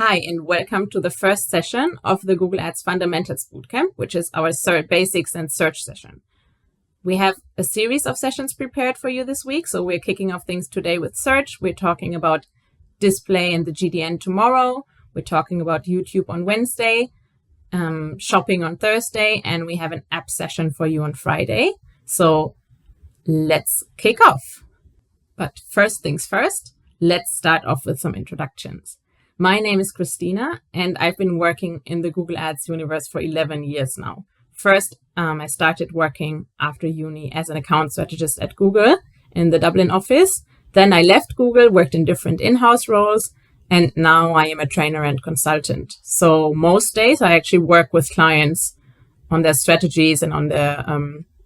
Hi, and welcome to the first session of the Google Ads Fundamentals Bootcamp, which is our basics and search session. We have a series of sessions prepared for you this week. So we're kicking off things today with search. We're talking about display and the GDN tomorrow. We're talking about YouTube on Wednesday, shopping on Thursday, and we have an app session for you on Friday. So let's kick off. But first things first, let's start off with some introductions. My name is Christina, and I've been working in the Google Ads universe for 11 years now. First, I started working after uni as an account strategist at Google in the Dublin office. Then I left Google, worked in different in-house roles, and now I am a trainer and consultant. So most days I actually work with clients on their strategies and on their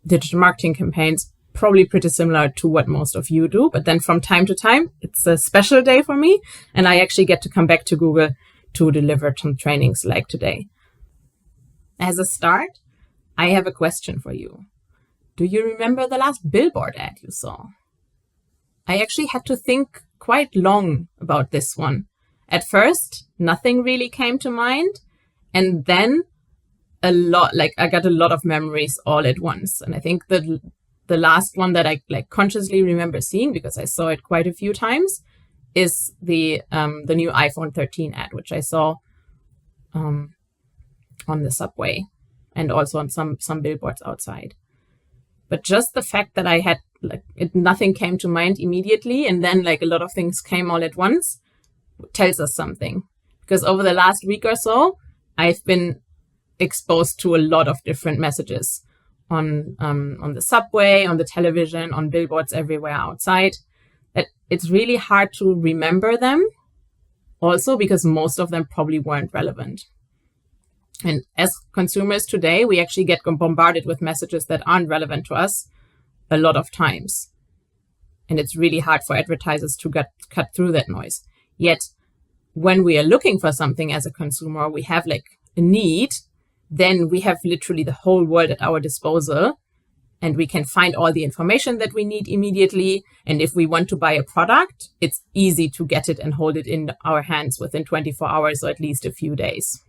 digital marketing campaigns, probably pretty similar to what most of you do. But then from time to time, it's a special day for me, and I actually get to come back to Google to deliver some trainings like today. As a start, I have a question for you. Do you remember the last billboard ad you saw? I actually had to think quite long about this one. At first, nothing really came to mind. And then I got a lot of memories all at once. And I think that the last one that I consciously remember seeing, because I saw it quite a few times, is the new iPhone 13 ad, which I saw on the subway and also on some billboards outside. But just the fact that I had nothing came to mind immediately, and then a lot of things came all at once, tells us something. Because over the last week or so, I've been exposed to a lot of different messages on the subway, on the television, on billboards everywhere outside. That it's really hard to remember them, also because most of them probably weren't relevant. And as consumers today, we actually get bombarded with messages that aren't relevant to us a lot of times. And it's really hard for advertisers to cut through that noise. Yet, when we are looking for something as a consumer, we have a need, then we have literally the whole world at our disposal, and we can find all the information that we need immediately. And if we want to buy a product, it's easy to get it and hold it in our hands within 24 hours or at least a few days.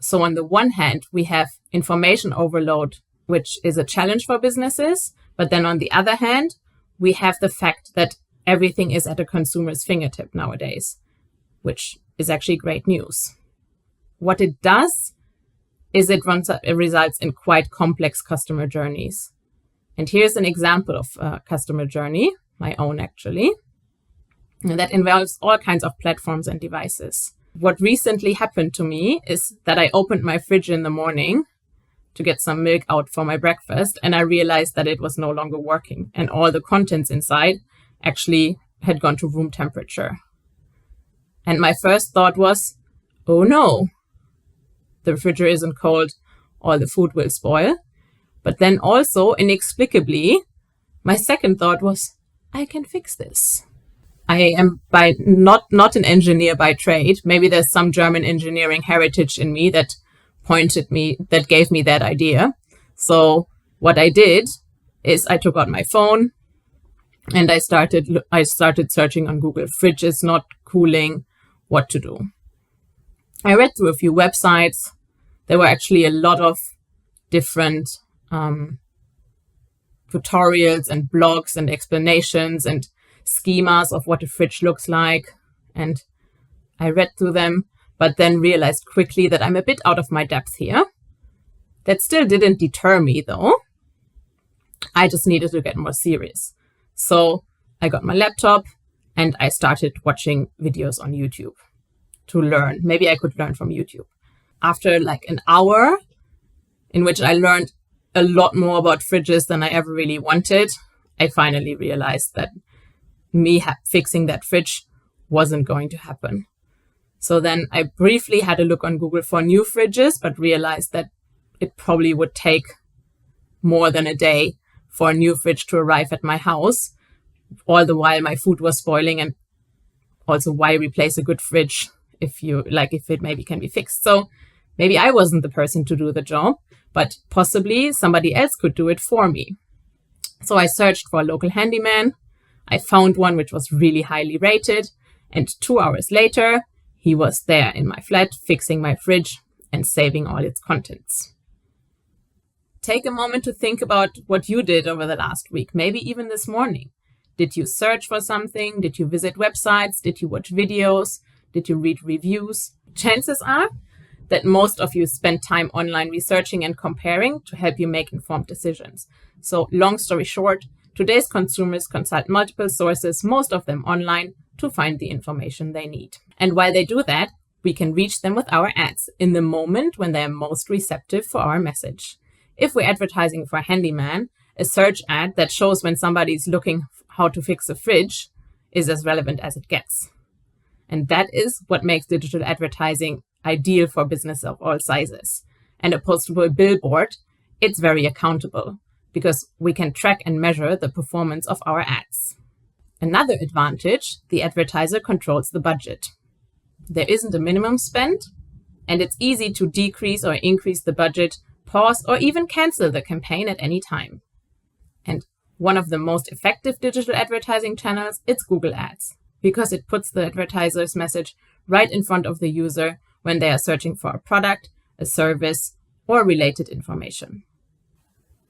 So on the one hand, we have information overload, which is a challenge for businesses. But then on the other hand, we have the fact that everything is at a consumer's fingertip nowadays, which is actually great news. What it does is it results in quite complex customer journeys. And here's an example of a customer journey, my own actually, that involves all kinds of platforms and devices. What recently happened to me is that I opened my fridge in the morning to get some milk out for my breakfast, and I realized that it was no longer working, and all the contents inside actually had gone to room temperature. And my first thought was, oh no, the refrigerator isn't cold, all the food will spoil. But then also, inexplicably, my second thought was, I can fix this. I am not an engineer by trade. Maybe there's some German engineering heritage in me that gave me that idea. So what I did is I took out my phone and I started searching on Google, fridges not cooling, what to do. I read through a few websites. There were actually a lot of different tutorials and blogs and explanations and schemas of what a fridge looks like. And I read through them, but then realized quickly that I'm a bit out of my depth here. That still didn't deter me though. I just needed to get more serious. So I got my laptop and I started watching videos on YouTube to learn. Maybe I could learn from YouTube. After an hour in which I learned a lot more about fridges than I ever really wanted, I finally realized that me fixing that fridge wasn't going to happen. So then I briefly had a look on Google for new fridges, but realized that it probably would take more than a day for a new fridge to arrive at my house, all the while my food was spoiling. And also, why replace a good fridge if it maybe can be fixed? So maybe I wasn't the person to do the job, but possibly somebody else could do it for me. So I searched for a local handyman. I found one which was really highly rated, and 2 hours later, He was there in my flat, fixing my fridge and saving all its contents. Take a moment to think about what you did over the last week, maybe even this morning. Did you search for something? Did you visit websites? Did you watch videos? Did you read reviews? Chances are that most of you spend time online researching and comparing to help you make informed decisions. So long story short, today's consumers consult multiple sources, most of them online, to find the information they need. And while they do that, we can reach them with our ads in the moment when they are most receptive for our message. If we're advertising for a handyman, a search ad that shows when somebody is looking how to fix a fridge is as relevant as it gets. And that is what makes digital advertising ideal for business of all sizes. And opposed to a billboard, it's very accountable because we can track and measure the performance of our ads. Another advantage, the advertiser controls the budget. There isn't a minimum spend, and it's easy to decrease or increase the budget, pause, or even cancel the campaign at any time. And one of the most effective digital advertising channels, it's Google Ads, because it puts the advertiser's message right in front of the user when they are searching for a product, a service, or related information.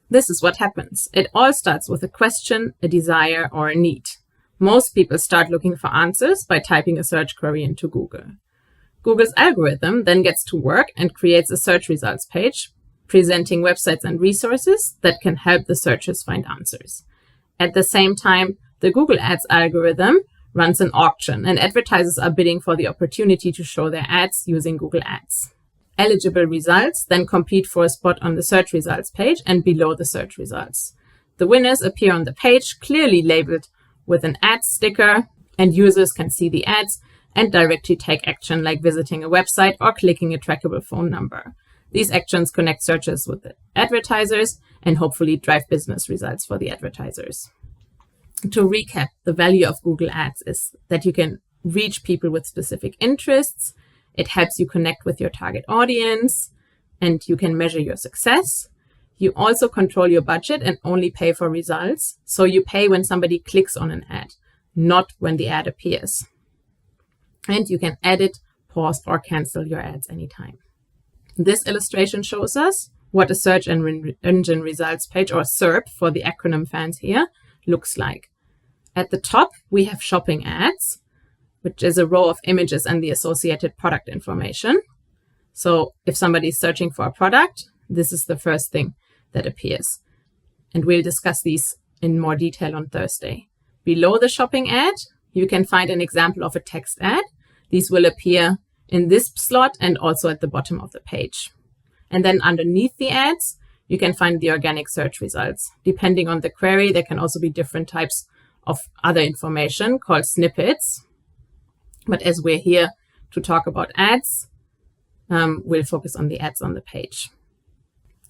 This is what happens. It all starts with a question, a desire, or a need. Most people start looking for answers by typing a search query into Google. Google's algorithm then gets to work and creates a search results page, presenting websites and resources that can help the searchers find answers. At the same time, the Google Ads algorithm runs an auction, and advertisers are bidding for the opportunity to show their ads using Google Ads. Eligible results then compete for a spot on the search results page and below the search results. The winners appear on the page, clearly labeled with an ad sticker, and users can see the ads and directly take action like visiting a website or clicking a trackable phone number. These actions connect searchers with the advertisers and hopefully drive business results for the advertisers. To recap, the value of Google Ads is that you can reach people with specific interests. It helps you connect with your target audience, and you can measure your success. You also control your budget and only pay for results. So you pay when somebody clicks on an ad, not when the ad appears. And you can edit, pause, or cancel your ads anytime. This illustration shows us what a search engine results page, or SERP for the acronym fans here, looks like. At the top, we have shopping ads, which is a row of images and the associated product information. So if somebody is searching for a product, this is the first thing that appears. And we'll discuss these in more detail on Thursday. Below the shopping ad, you can find an example of a text ad. These will appear in this slot and also at the bottom of the page. And then underneath the ads, you can find the organic search results. Depending on the query, there can also be different types of other information called snippets. But as we're here to talk about ads, we'll focus on the ads on the page.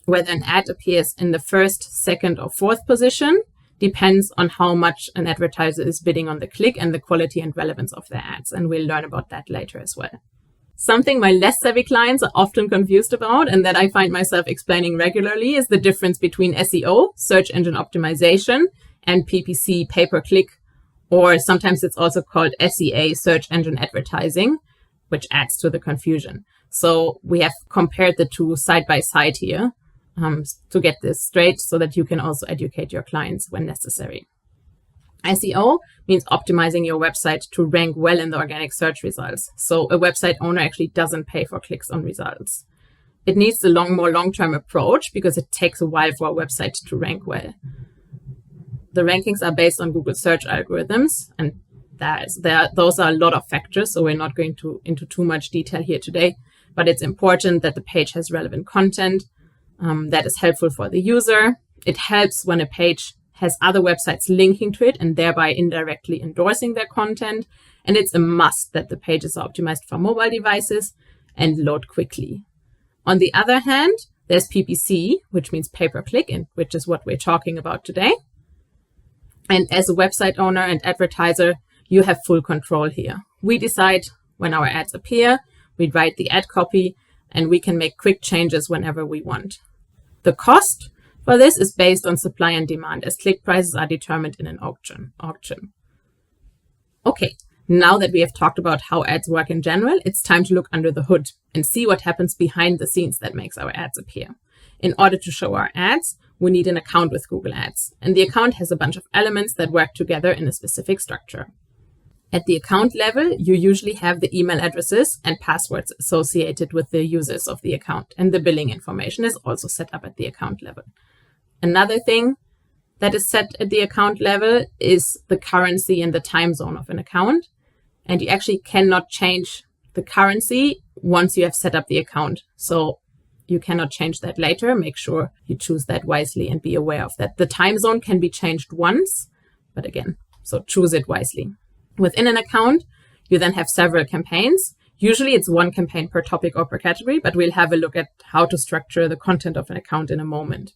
Whether an ad appears in the first, second, or fourth position depends on how much an advertiser is bidding on the click and the quality and relevance of their ads. And we'll learn about that later as well. Something my less savvy clients are often confused about, and that I find myself explaining regularly, is the difference between SEO, search engine optimization, and PPC, pay-per-click, or sometimes it's also called SEA, search engine advertising, which adds to the confusion. So we have compared the two side by side here to get this straight so that you can also educate your clients when necessary. SEO means optimizing your website to rank well in the organic search results. So a website owner actually doesn't pay for clicks on results. It needs a more long-term approach because it takes a while for a website to rank well. The rankings are based on Google search algorithms, and those are a lot of factors, so we're not going into too much detail here today, but it's important that the page has relevant content that is helpful for the user. It helps when a page has other websites linking to it and thereby indirectly endorsing their content, and it's a must that the pages are optimized for mobile devices and load quickly. On the other hand, there's PPC, which means pay-per-click, and which is what we're talking about today. And as a website owner and advertiser, you have full control here. We decide when our ads appear, we write the ad copy, and we can make quick changes whenever we want. The cost for this is based on supply and demand, as click prices are determined in an auction. Okay, Now that we have talked about how ads work in general, it's time to look under the hood and see what happens behind the scenes that makes our ads appear. In order to show our ads, we need an account with Google Ads, and the account has a bunch of elements that work together in a specific structure. At the account level, you usually have the email addresses and passwords associated with the users of the account, and the billing information is also set up at the account level. Another thing that is set at the account level is the currency and the time zone of an account, and you actually cannot change the currency once you have set up the account. So you cannot change that later. Make sure you choose that wisely and be aware of that. The time zone can be changed once, but again, so choose it wisely. Within an account, you then have several campaigns. Usually it's one campaign per topic or per category, but we'll have a look at how to structure the content of an account in a moment.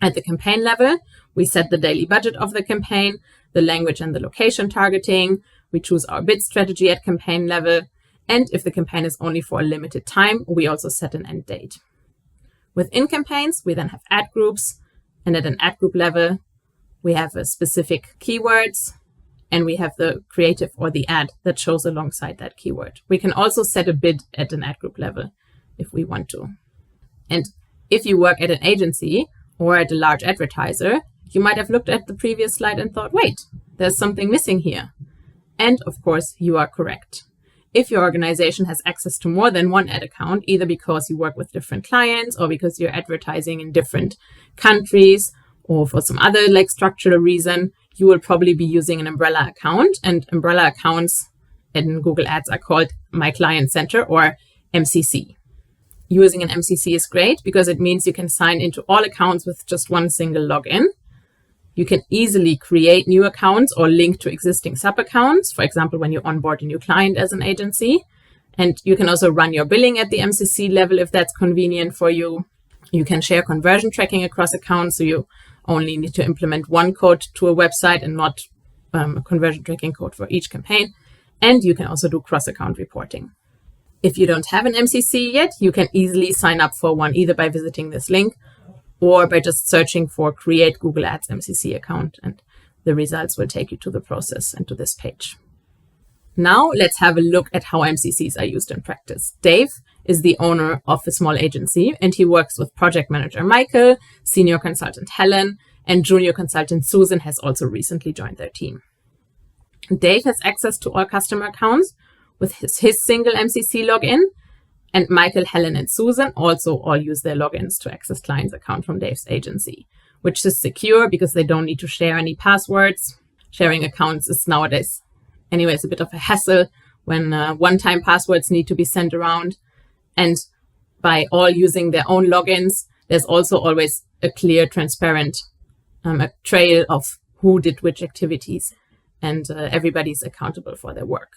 At the campaign level, we set the daily budget of the campaign, the language and the location targeting. We choose our bid strategy at campaign level. And if the campaign is only for a limited time, we also set an end date. Within campaigns, we then have ad groups. And at an ad group level, we have a specific keywords, and we have the creative or the ad that shows alongside that keyword. We can also set a bid at an ad group level if we want to. And if you work at an agency or at a large advertiser, you might have looked at the previous slide and thought, wait, there's something missing here. And of course, you are correct. If your organization has access to more than one ad account, either because you work with different clients or because you're advertising in different countries or for some other structural reason, you will probably be using an umbrella account. And umbrella accounts in Google Ads are called My Client Center or MCC. Using an MCC is great because it means you can sign into all accounts with just one single login. You can easily create new accounts or link to existing sub-accounts, for example, when you onboard a new client as an agency. And you can also run your billing at the MCC level if that's convenient for you. You can share conversion tracking across accounts, so you only need to implement one code to a website and not a conversion tracking code for each campaign. And you can also do cross-account reporting. If you don't have an MCC yet, you can easily sign up for one either by visiting this link or by just searching for Create Google Ads MCC account, and the results will take you to the process and to this page. Now let's have a look at how MCCs are used in practice. Dave is the owner of a small agency, and he works with project manager Michael, senior consultant Helen, and junior consultant Susan has also recently joined their team. Dave has access to all customer accounts with his single MCC login, and Michael, Helen, and Susan also all use their logins to access clients' account from Dave's agency, which is secure because they don't need to share any passwords. Sharing accounts is nowadays anyways a bit of a hassle when one-time passwords need to be sent around. And by all using their own logins, there's also always a clear, transparent a trail of who did which activities, and everybody's accountable for their work.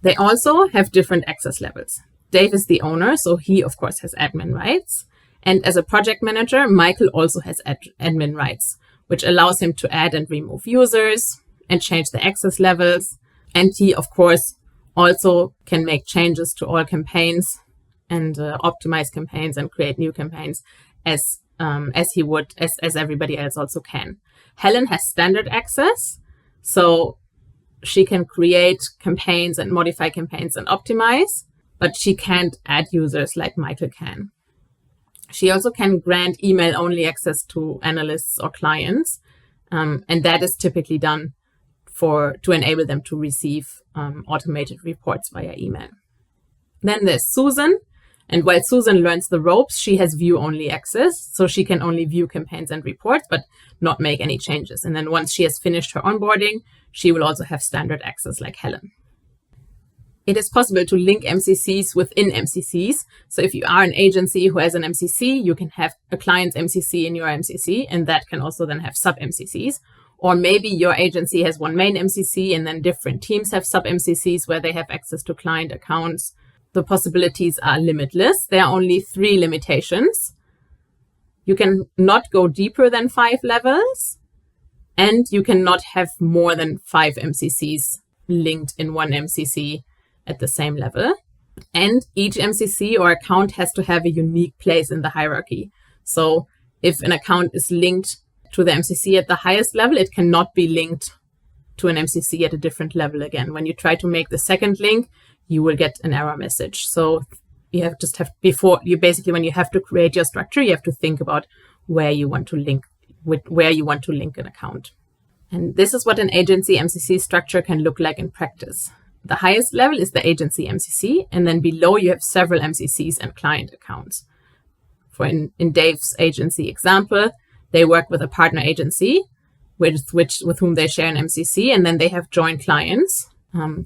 They also have different access levels. Dave is the owner, so he, of course, has admin rights. And as a project manager, Michael also has admin rights, which allows him to add and remove users and change the access levels. And he, of course, also can make changes to all campaigns and optimize campaigns and create new campaigns as he would, as everybody else also can. Helen has standard access, so she can create campaigns and modify campaigns and optimize, but she can't add users like Michael can. She also can grant email-only access to analysts or clients, and that is typically done to enable them to receive automated reports via email. Then there's Susan, and while Susan learns the ropes, she has view-only access, so she can only view campaigns and reports, but not make any changes. And then once she has finished her onboarding, she will also have standard access like Helen. It is possible to link MCCs within MCCs. So if you are an agency who has an MCC, you can have a client's MCC in your MCC, and that can also then have sub-MCCs. Or maybe your agency has one main MCC and then different teams have sub-MCCs where they have access to client accounts. The possibilities are limitless. There are only 3 limitations. You can not go deeper than 5 levels, and you cannot have more than 5 MCCs linked in one MCC at the same level. And each MCC or account has to have a unique place in the hierarchy. So if an account is linked to the MCC at the highest level, it cannot be linked to an MCC at a different level again. When you try to make the second link, you will get an error message. So you when you have to create your structure, you have to think about where you want to link an account. And this is what an agency MCC structure can look like in practice. The highest level is the agency MCC, and then below you have several MCCs and client accounts. For in Dave's agency example, they work with a partner agency with whom they share an MCC, and then they have joint clients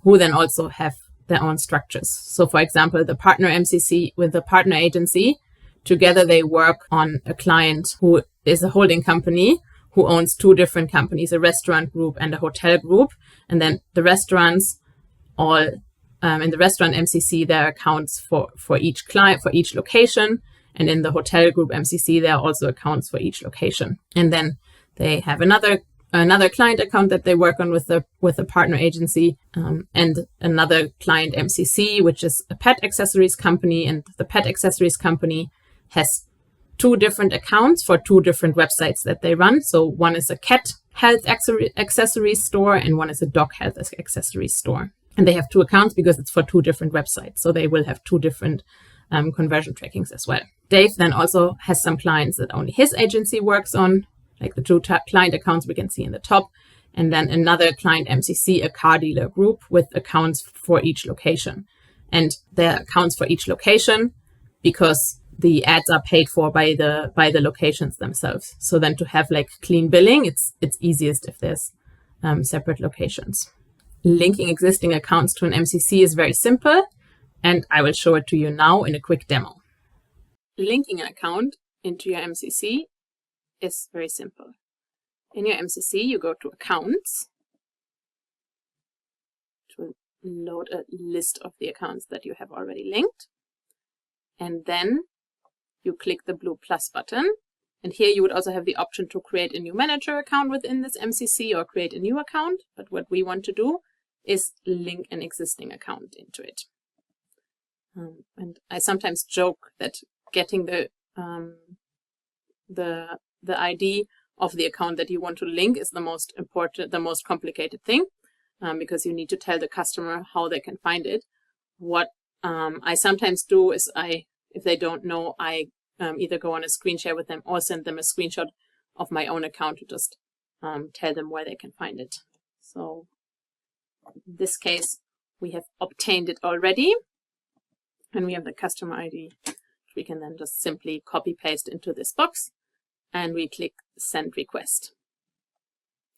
who then also have their own structures. So for example, the partner MCC with the partner agency, together they work on a client who is a holding company who owns two different companies, a restaurant group and a hotel group. And then the restaurants all in the restaurant MCC, there are accounts for each client, for each location. And in the hotel group MCC, there are also accounts for each location. And then they have another client account that they work on with a partner agency, and another client MCC, which is a pet accessories company. And the pet accessories company has two different accounts for two different websites that they run. So one is a cat health accessories store and one is a dog health accessories store. And they have two accounts because it's for two different websites. So they will have two different conversion trackings as well. Dave then also has some clients that only his agency works on, like the two client accounts we can see in the top. And then another client MCC, a car dealer group with accounts for each location. And their accounts for each location, because the ads are paid for by the locations themselves. So then to have like clean billing, it's easiest if there's separate locations. Linking existing accounts to an MCC is very simple, and I will show it to you now in a quick demo. Linking an account into your MCC is very simple. In your MCC, you go to Accounts to load a list of the accounts that you have already linked. And then you click the blue plus button. And here you would also have the option to create a new manager account within this MCC or create a new account. But what we want to do is link an existing account into it. And I sometimes joke that getting the ID of the account that you want to link is the most complicated thing, because you need to tell the customer how they can find it. What I sometimes do is if they don't know, I either go on a screen share with them or send them a screenshot of my own account to just tell them where they can find it. So in this case, we have obtained it already, and we have the customer ID, which we can then just simply copy paste into this box, and we click send request.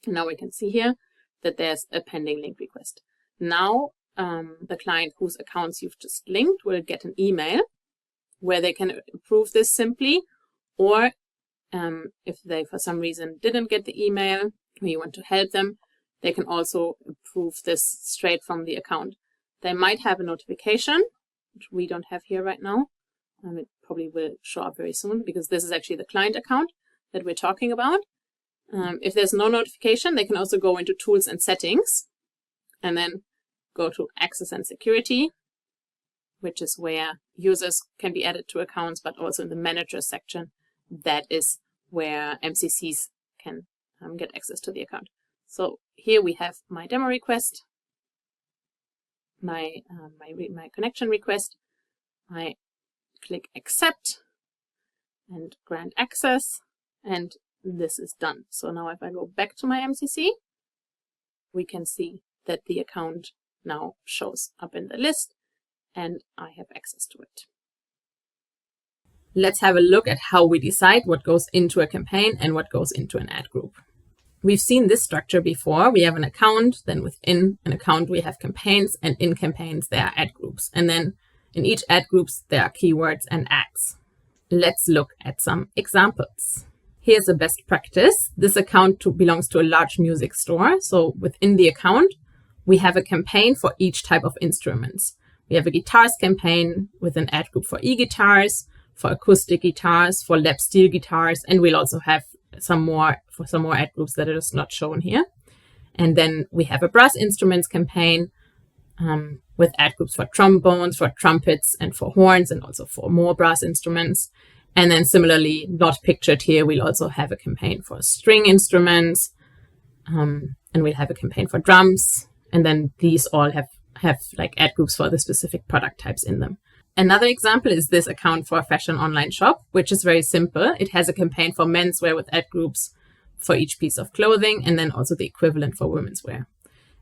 And now we can see here that there's a pending link request. Now the client whose accounts you've just linked will get an email where they can approve this simply, or if they for some reason didn't get the email or you want to help them, they can also approve this straight from the account. They might have a notification, which we don't have here right now. It probably will show up very soon because this is actually the client account that we're talking about. If there's no notification, they can also go into Tools and Settings and then go to Access and Security, which is where users can be added to accounts, but also in the Manager section, that is where MCCs can get access to the account. So here we have my demo request, my connection request. I click Accept and grant access, and this is done. So now if I go back to my MCC, we can see that the account now shows up in the list and I have access to it. Let's have a look at how we decide what goes into a campaign and what goes into an ad group. We've seen this structure before. We have an account, then within an account we have campaigns, and in campaigns there are ad groups. And then in each ad groups there are keywords and ads. Let's look at some examples. Here's a best practice. This account belongs to a large music store. So within the account, we have a campaign for each type of instruments. We have a guitars campaign with an ad group for e-guitars, for acoustic guitars, for lap steel guitars, and we'll also have some more ad groups that are just not shown here. And then we have a brass instruments campaign with ad groups for trombones, for trumpets, and for horns, and also for more brass instruments. And then similarly, not pictured here, we'll also have a campaign for string instruments, and we'll have a campaign for drums. And then these all have like ad groups for the specific product types in them. Another example is this account for a fashion online shop, which is very simple. It has a campaign for menswear with ad groups for each piece of clothing, and then also the equivalent for women's wear.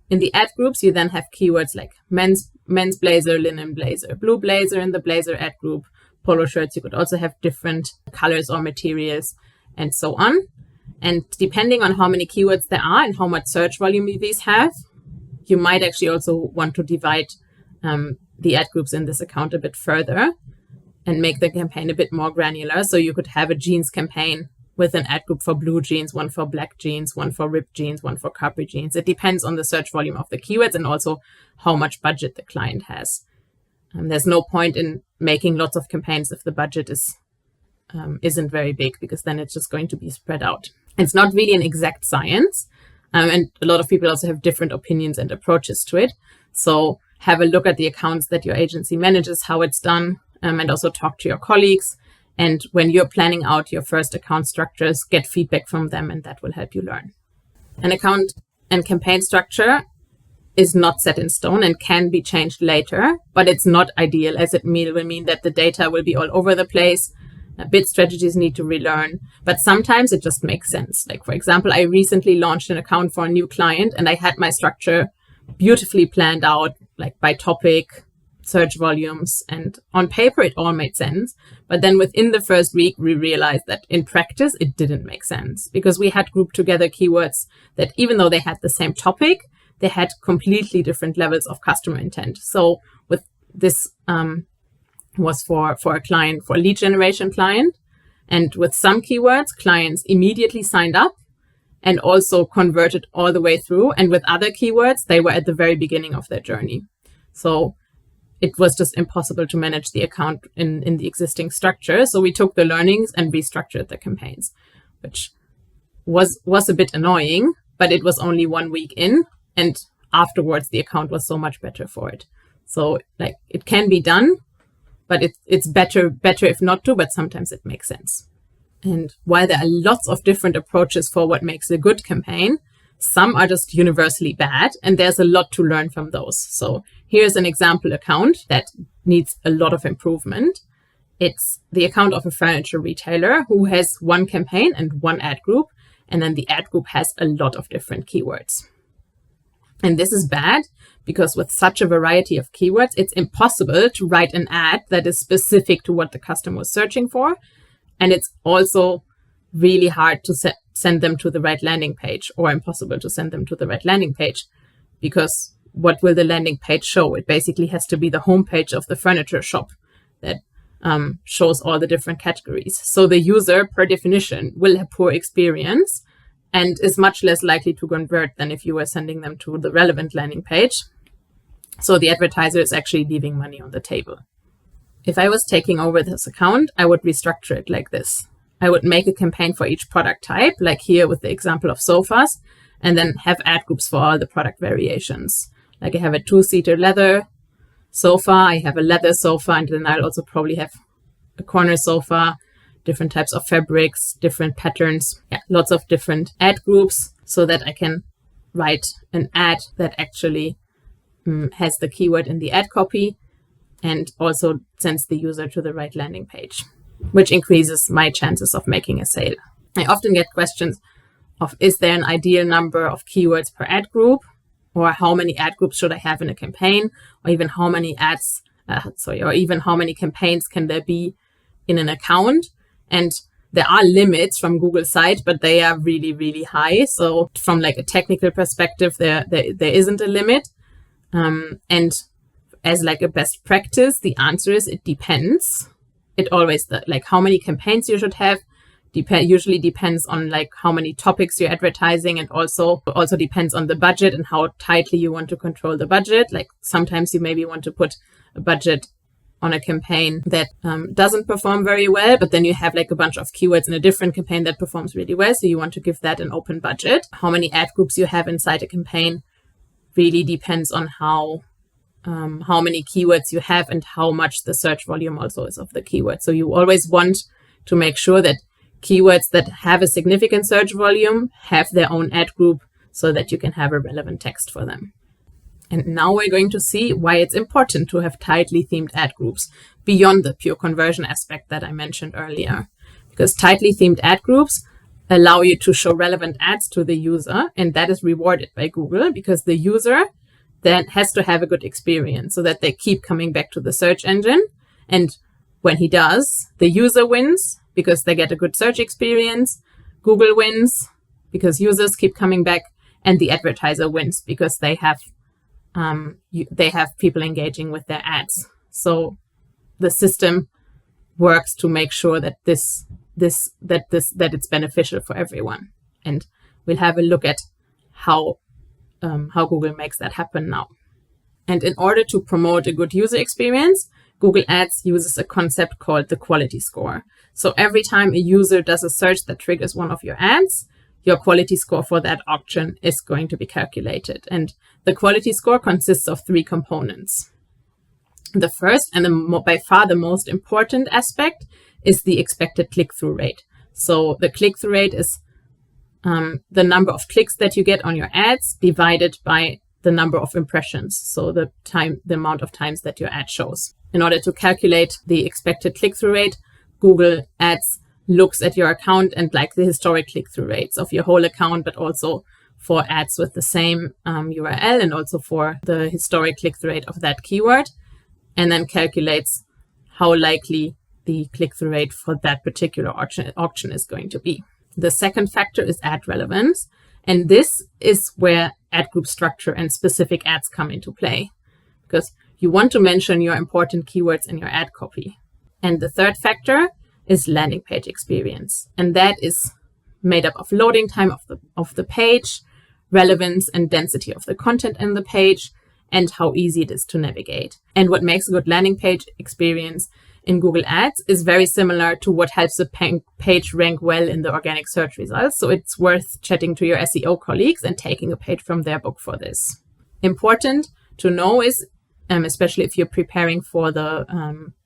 In the ad groups, you then have keywords like men's blazer, linen blazer, blue blazer in the blazer ad group, polo shirts. You could also have different colors or materials, and so on. And depending on how many keywords there are and how much search volume these have, you might actually also want to divide the ad groups in this account a bit further and make the campaign a bit more granular. So you could have a jeans campaign with an ad group for blue jeans, one for black jeans, one for ripped jeans, one for capri jeans. It depends on the search volume of the keywords and also how much budget the client has. There's no point in making lots of campaigns if the budget isn't very big, because then it's just going to be spread out. It's not really an exact science, and a lot of people also have different opinions and approaches to it. So have a look at the accounts that your agency manages, how it's done, and also talk to your colleagues. And when you're planning out your first account structures, get feedback from them, and that will help you learn. An account and campaign structure is not set in stone and can be changed later, but it's not ideal, as it will mean that the data will be all over the place. Bid strategies need to relearn, but sometimes it just makes sense. Like, for example, I recently launched an account for a new client, and I had my structure beautifully planned out, like by topic, search volumes, and on paper it all made sense. But then within the first week, we realized that in practice it didn't make sense, because we had grouped together keywords that, even though they had the same topic, they had completely different levels of customer intent. So with this was for a client, for a lead generation client, and with some keywords, clients immediately signed up and also converted all the way through. And with other keywords, they were at the very beginning of their journey. So it was just impossible to manage the account in the existing structure. So we took the learnings and restructured the campaigns, which was a bit annoying, but it was only 1 week in, and afterwards the account was so much better for it. So like, it can be done, but it's better if not to, but sometimes it makes sense. And while there are lots of different approaches for what makes a good campaign, some are just universally bad, and there's a lot to learn from those. So here's an example account that needs a lot of improvement. It's the account of a furniture retailer who has one campaign and one ad group, and then the ad group has a lot of different keywords. And this is bad because with such a variety of keywords, it's impossible to write an ad that is specific to what the customer was searching for. And it's also really hard to send them to the right landing page, or impossible to send them to the right landing page, because what will the landing page show? It basically has to be the homepage of the furniture shop that shows all the different categories. So the user, per definition, will have poor experience and is much less likely to convert than if you were sending them to the relevant landing page. So the advertiser is actually leaving money on the table. If I was taking over this account, I would restructure it like this. I would make a campaign for each product type, like here with the example of sofas, and then have ad groups for all the product variations. Like I have a 2-seater leather sofa, I have a leather sofa, and then I'll also probably have a corner sofa, different types of fabrics, different patterns, lots of different ad groups, so that I can write an ad that actually has the keyword in the ad copy and also sends the user to the right landing page, which increases my chances of making a sale. I often get questions of, is there an ideal number of keywords per ad group? Or how many ad groups should I have in a campaign? Or even how many how many campaigns can there be in an account? And there are limits from Google's side, but they are really, really high. So from like a technical perspective, there isn't a limit. And as like a best practice, the answer is it depends. It always, like how many campaigns you should have, usually depends on like how many topics you're advertising, and also depends on the budget and how tightly you want to control the budget. Like sometimes you maybe want to put a budget on a campaign that doesn't perform very well, but then you have like a bunch of keywords in a different campaign that performs really well. So you want to give that an open budget. How many ad groups you have inside a campaign really depends on how many keywords you have and how much the search volume also is of the keyword. So you always want to make sure that keywords that have a significant search volume have their own ad group, so that you can have a relevant text for them. And now we're going to see why it's important to have tightly themed ad groups beyond the pure conversion aspect that I mentioned earlier. Because tightly themed ad groups allow you to show relevant ads to the user, and that is rewarded by Google because the user then has to have a good experience so that they keep coming back to the search engine. And when he does, the user wins because they get a good search experience, Google wins because users keep coming back, and the advertiser wins because they have people engaging with their ads. So the system works to make sure that it's beneficial for everyone. And we'll have a look at how Google makes that happen now. And in order to promote a good user experience, Google Ads uses a concept called the quality score. So every time a user does a search that triggers one of your ads, your quality score for that auction is going to be calculated. And the quality score consists of 3 components. The first and by far the most important aspect is the expected click-through rate. So the click-through rate is the number of clicks that you get on your ads divided by the number of impressions. So the amount of times that your ad shows. In order to calculate the expected click-through rate, Google Ads looks at your account and like the historic click-through rates of your whole account, but also for ads with the same URL and also for the historic click-through rate of that keyword, and then calculates how likely the click-through rate for that particular auction is going to be. The second factor is ad relevance, and this is where ad group structure and specific ads come into play, because you want to mention your important keywords in your ad copy. And the third factor is landing page experience, and that is made up of loading time of the page, relevance and density of the content in the page, and how easy it is to navigate. And what makes a good landing page experience in Google Ads is very similar to what helps a page rank well in the organic search results. So it's worth chatting to your SEO colleagues and taking a page from their book for this. Important to know is, especially if you're preparing for the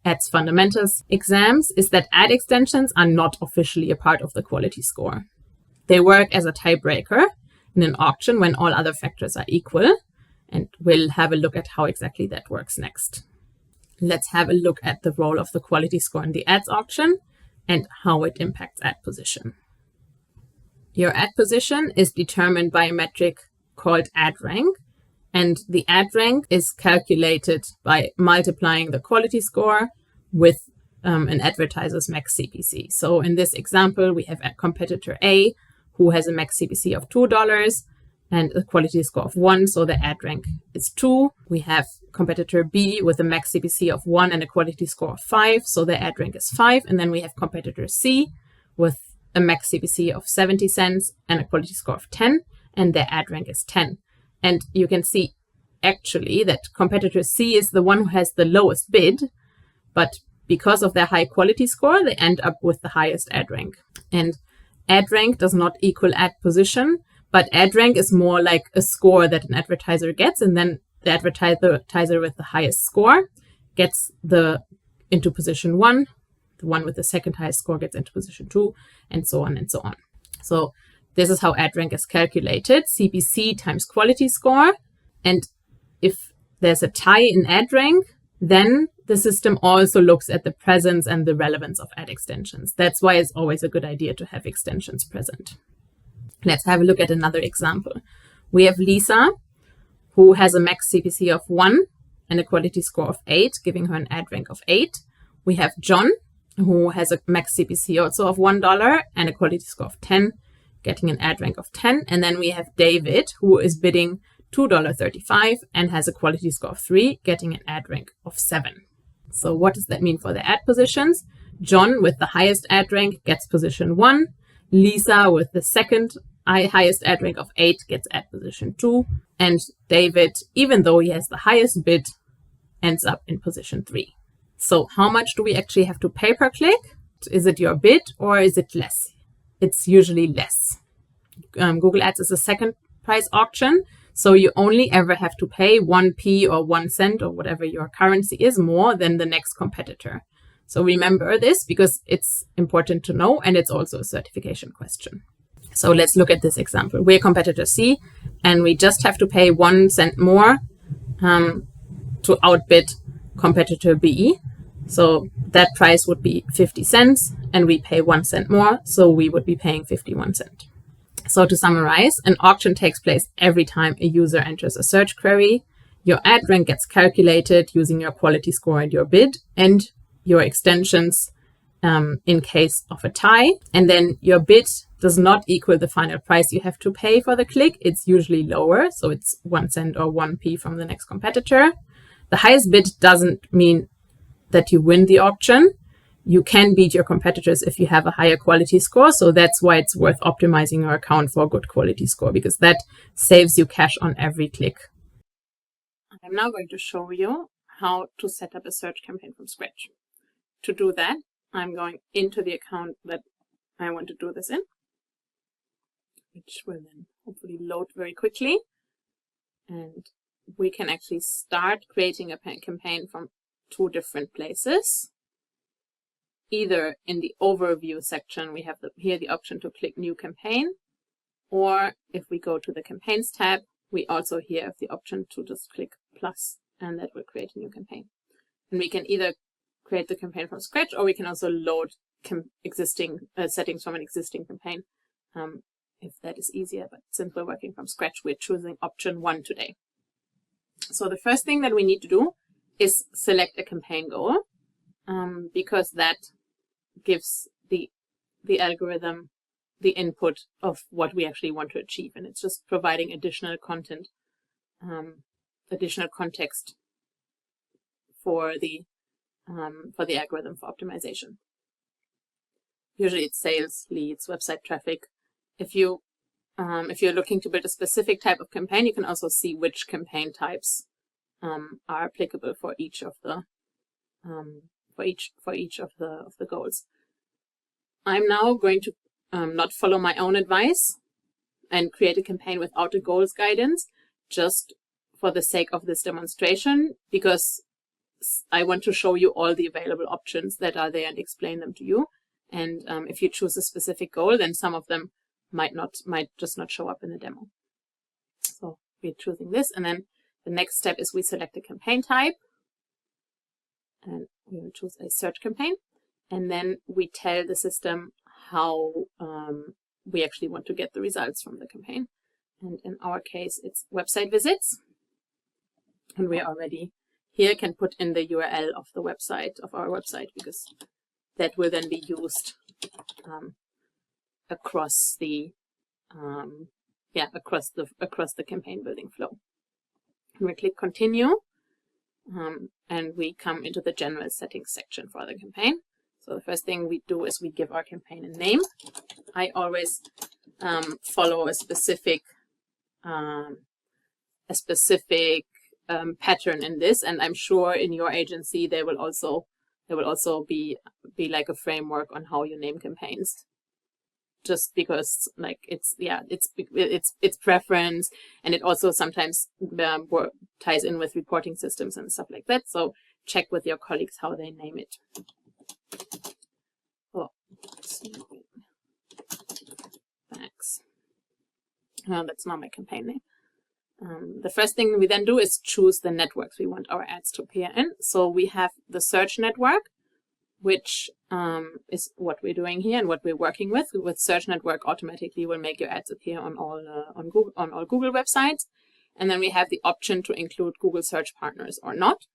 Ads Fundamentals exams, is that ad extensions are not officially a part of the quality score. They work as a tiebreaker in an auction when all other factors are equal, and we'll have a look at how exactly that works next. Let's have a look at the role of the quality score in the ads auction and how it impacts ad position. Your ad position is determined by a metric called ad rank, and the ad rank is calculated by multiplying the quality score with an advertiser's max CPC. So in this example, we have a competitor A who has a max CPC of $2 and a quality score of 1, so the ad rank is 2. We have competitor B with a max CPC of 1 and a quality score of 5, so the ad rank is 5. And then we have competitor C with a max CPC of 70 cents and a quality score of 10, and their ad rank is 10. And you can see actually that competitor C is the one who has the lowest bid, but because of their high quality score, they end up with the highest ad rank. And ad rank does not equal ad position, but ad rank is more like a score that an advertiser gets, and then the advertiser with the highest score gets into position 1, the one with the second highest score gets into position 2, and so on and so on. So this is how ad rank is calculated, CPC times quality score. And if there's a tie in ad rank, then the system also looks at the presence and the relevance of ad extensions. That's why it's always a good idea to have extensions present. Let's have a look at another example. We have Lisa, who has a max CPC of 1 and a quality score of 8, giving her an ad rank of 8. We have John, who has a max CPC also of $1 and a quality score of 10, getting an ad rank of 10. And then we have David, who is bidding $2.35 and has a quality score of 3, getting an ad rank of 7. So what does that mean for the ad positions? John with the highest ad rank gets position 1. Lisa with the second highest ad rank of 8 gets ad position 2. And David, even though he has the highest bid, ends up in position 3. So how much do we actually have to pay per click? Is it your bid or is it less? It's usually less. Google Ads is a second price auction, so you only ever have to pay 1p or 1 cent or whatever your currency is more than the next competitor. So remember this because it's important to know, and it's also a certification question. So let's look at this example. We're competitor C, and we just have to pay 1 cent more to outbid competitor B. So that price would be 50 cents, and we pay 1 cent more, so we would be paying 51 cents. So to summarize, an auction takes place every time a user enters a search query. Your ad rank gets calculated using your quality score and your bid and your extensions in case of a tie. And then your bid does not equal the final price you have to pay for the click. It's usually lower, so it's 1 cent or 1p from the next competitor. The highest bid doesn't mean that you win the auction. You can beat your competitors if you have a higher quality score. So that's why it's worth optimizing your account for a good quality score, because that saves you cash on every click. I'm now going to show you how to set up a search campaign from scratch. To do that, I'm going into the account that I want to do this in, which will then hopefully load very quickly. And we can actually start creating a campaign from 2 different places. Either in the overview section, we have here the option to click new campaign, or if we go to the campaigns tab, we also here have the option to just click plus, and that will create a new campaign. And we can either create the campaign from scratch, or we can also load existing settings from an existing campaign, if that is easier. But since we're working from scratch, we're choosing option 1 today. So the first thing that we need to do is select a campaign goal, because that gives the algorithm the input of what we actually want to achieve, and it's just providing additional content, additional context for the algorithm for optimization. Usually it's sales, leads, website traffic. If you're looking to build a specific type of campaign, you can also see which campaign types are applicable for each of the goals. I'm now going to not follow my own advice and create a campaign without a goals guidance, just for the sake of this demonstration, because I want to show you all the available options that are there and explain them to you. And if you choose a specific goal, then some of them might just not show up in the demo. So we're choosing this, and then the next step is we select a campaign type, and we will choose a search campaign, and then we tell the system how we actually want to get the results from the campaign. And in our case, it's website visits, and we already here can put in the URL of the website, of our website, because that will then be used across the campaign building flow. And we click continue, and we come into the general settings section for the campaign. So the first thing we do is we give our campaign a name. I always follow a specific pattern in this, and I'm sure in your agency there will also be like a framework on how you name campaigns. Just because like it's preference, and it also sometimes ties in with reporting systems and stuff like that. So check with your colleagues how they name it. Oh, thanks. No, that's not my campaign name. The first thing we then do is choose the networks we want our ads to appear in. So we have the search network, which is what we're doing here and what we're working with. With Search Network, automatically will make your ads appear on all Google websites. And then we have the option to include Google Search Partners or not.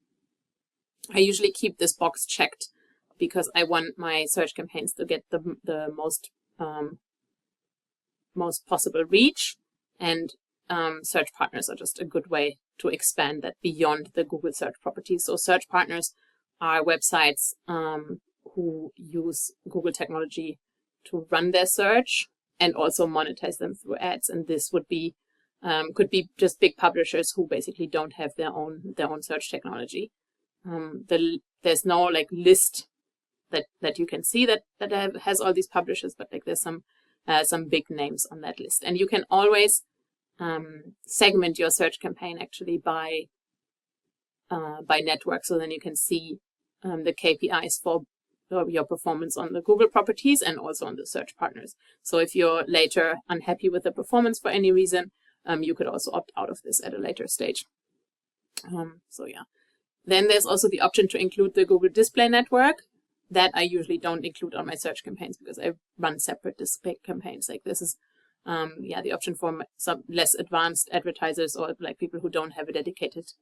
I usually keep this box checked because I want my search campaigns to get the most possible reach, and search partners are just a good way to expand that beyond the Google search properties. So search partners are websites who use Google technology to run their search and also monetize them through ads. And this would be could be just big publishers who basically don't have their own search technology. There's no like list that you can see that has all these publishers, but like there's some big names on that list, and you can always segment your search campaign actually by network. So then you can see the KPIs for your performance on the Google properties and also on the search partners. So if you're later unhappy with the performance for any reason, you could also opt out of this at a later stage. So yeah. Then there's also the option to include the Google Display Network. That I usually don't include on my search campaigns because I run separate display campaigns. Like this is, the option for some less advanced advertisers or like people who don't have a dedicated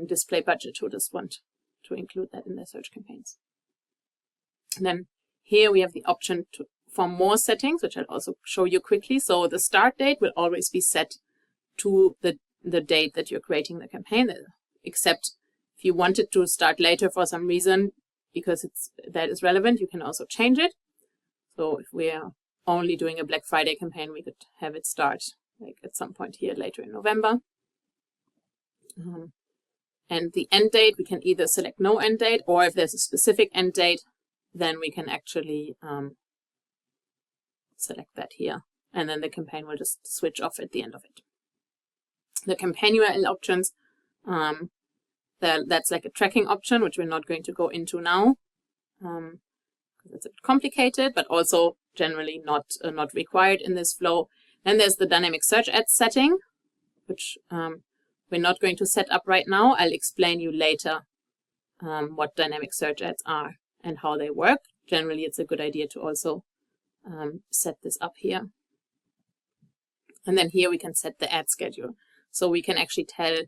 display budget who just want to include that in their search campaigns. And then here we have the option for more settings, which I'll also show you quickly. So the start date will always be set to the date that you're creating the campaign, except if you want it to start later for some reason, because that is relevant, you can also change it. So if we're only doing a Black Friday campaign, we could have it start like at some point here later in November. And the end date, we can either select no end date, or if there's a specific end date, then we can actually select that here. And then the campaign will just switch off at the end of it. The campaign URL options, that's like a tracking option, which we're not going to go into now, because it's a bit complicated, but also generally not required in this flow. Then there's the dynamic search ads setting, which we're not going to set up right now. I'll explain you later what dynamic search ads are and how they work. Generally, it's a good idea to also set this up here. And then here we can set the ad schedule. So we can actually tell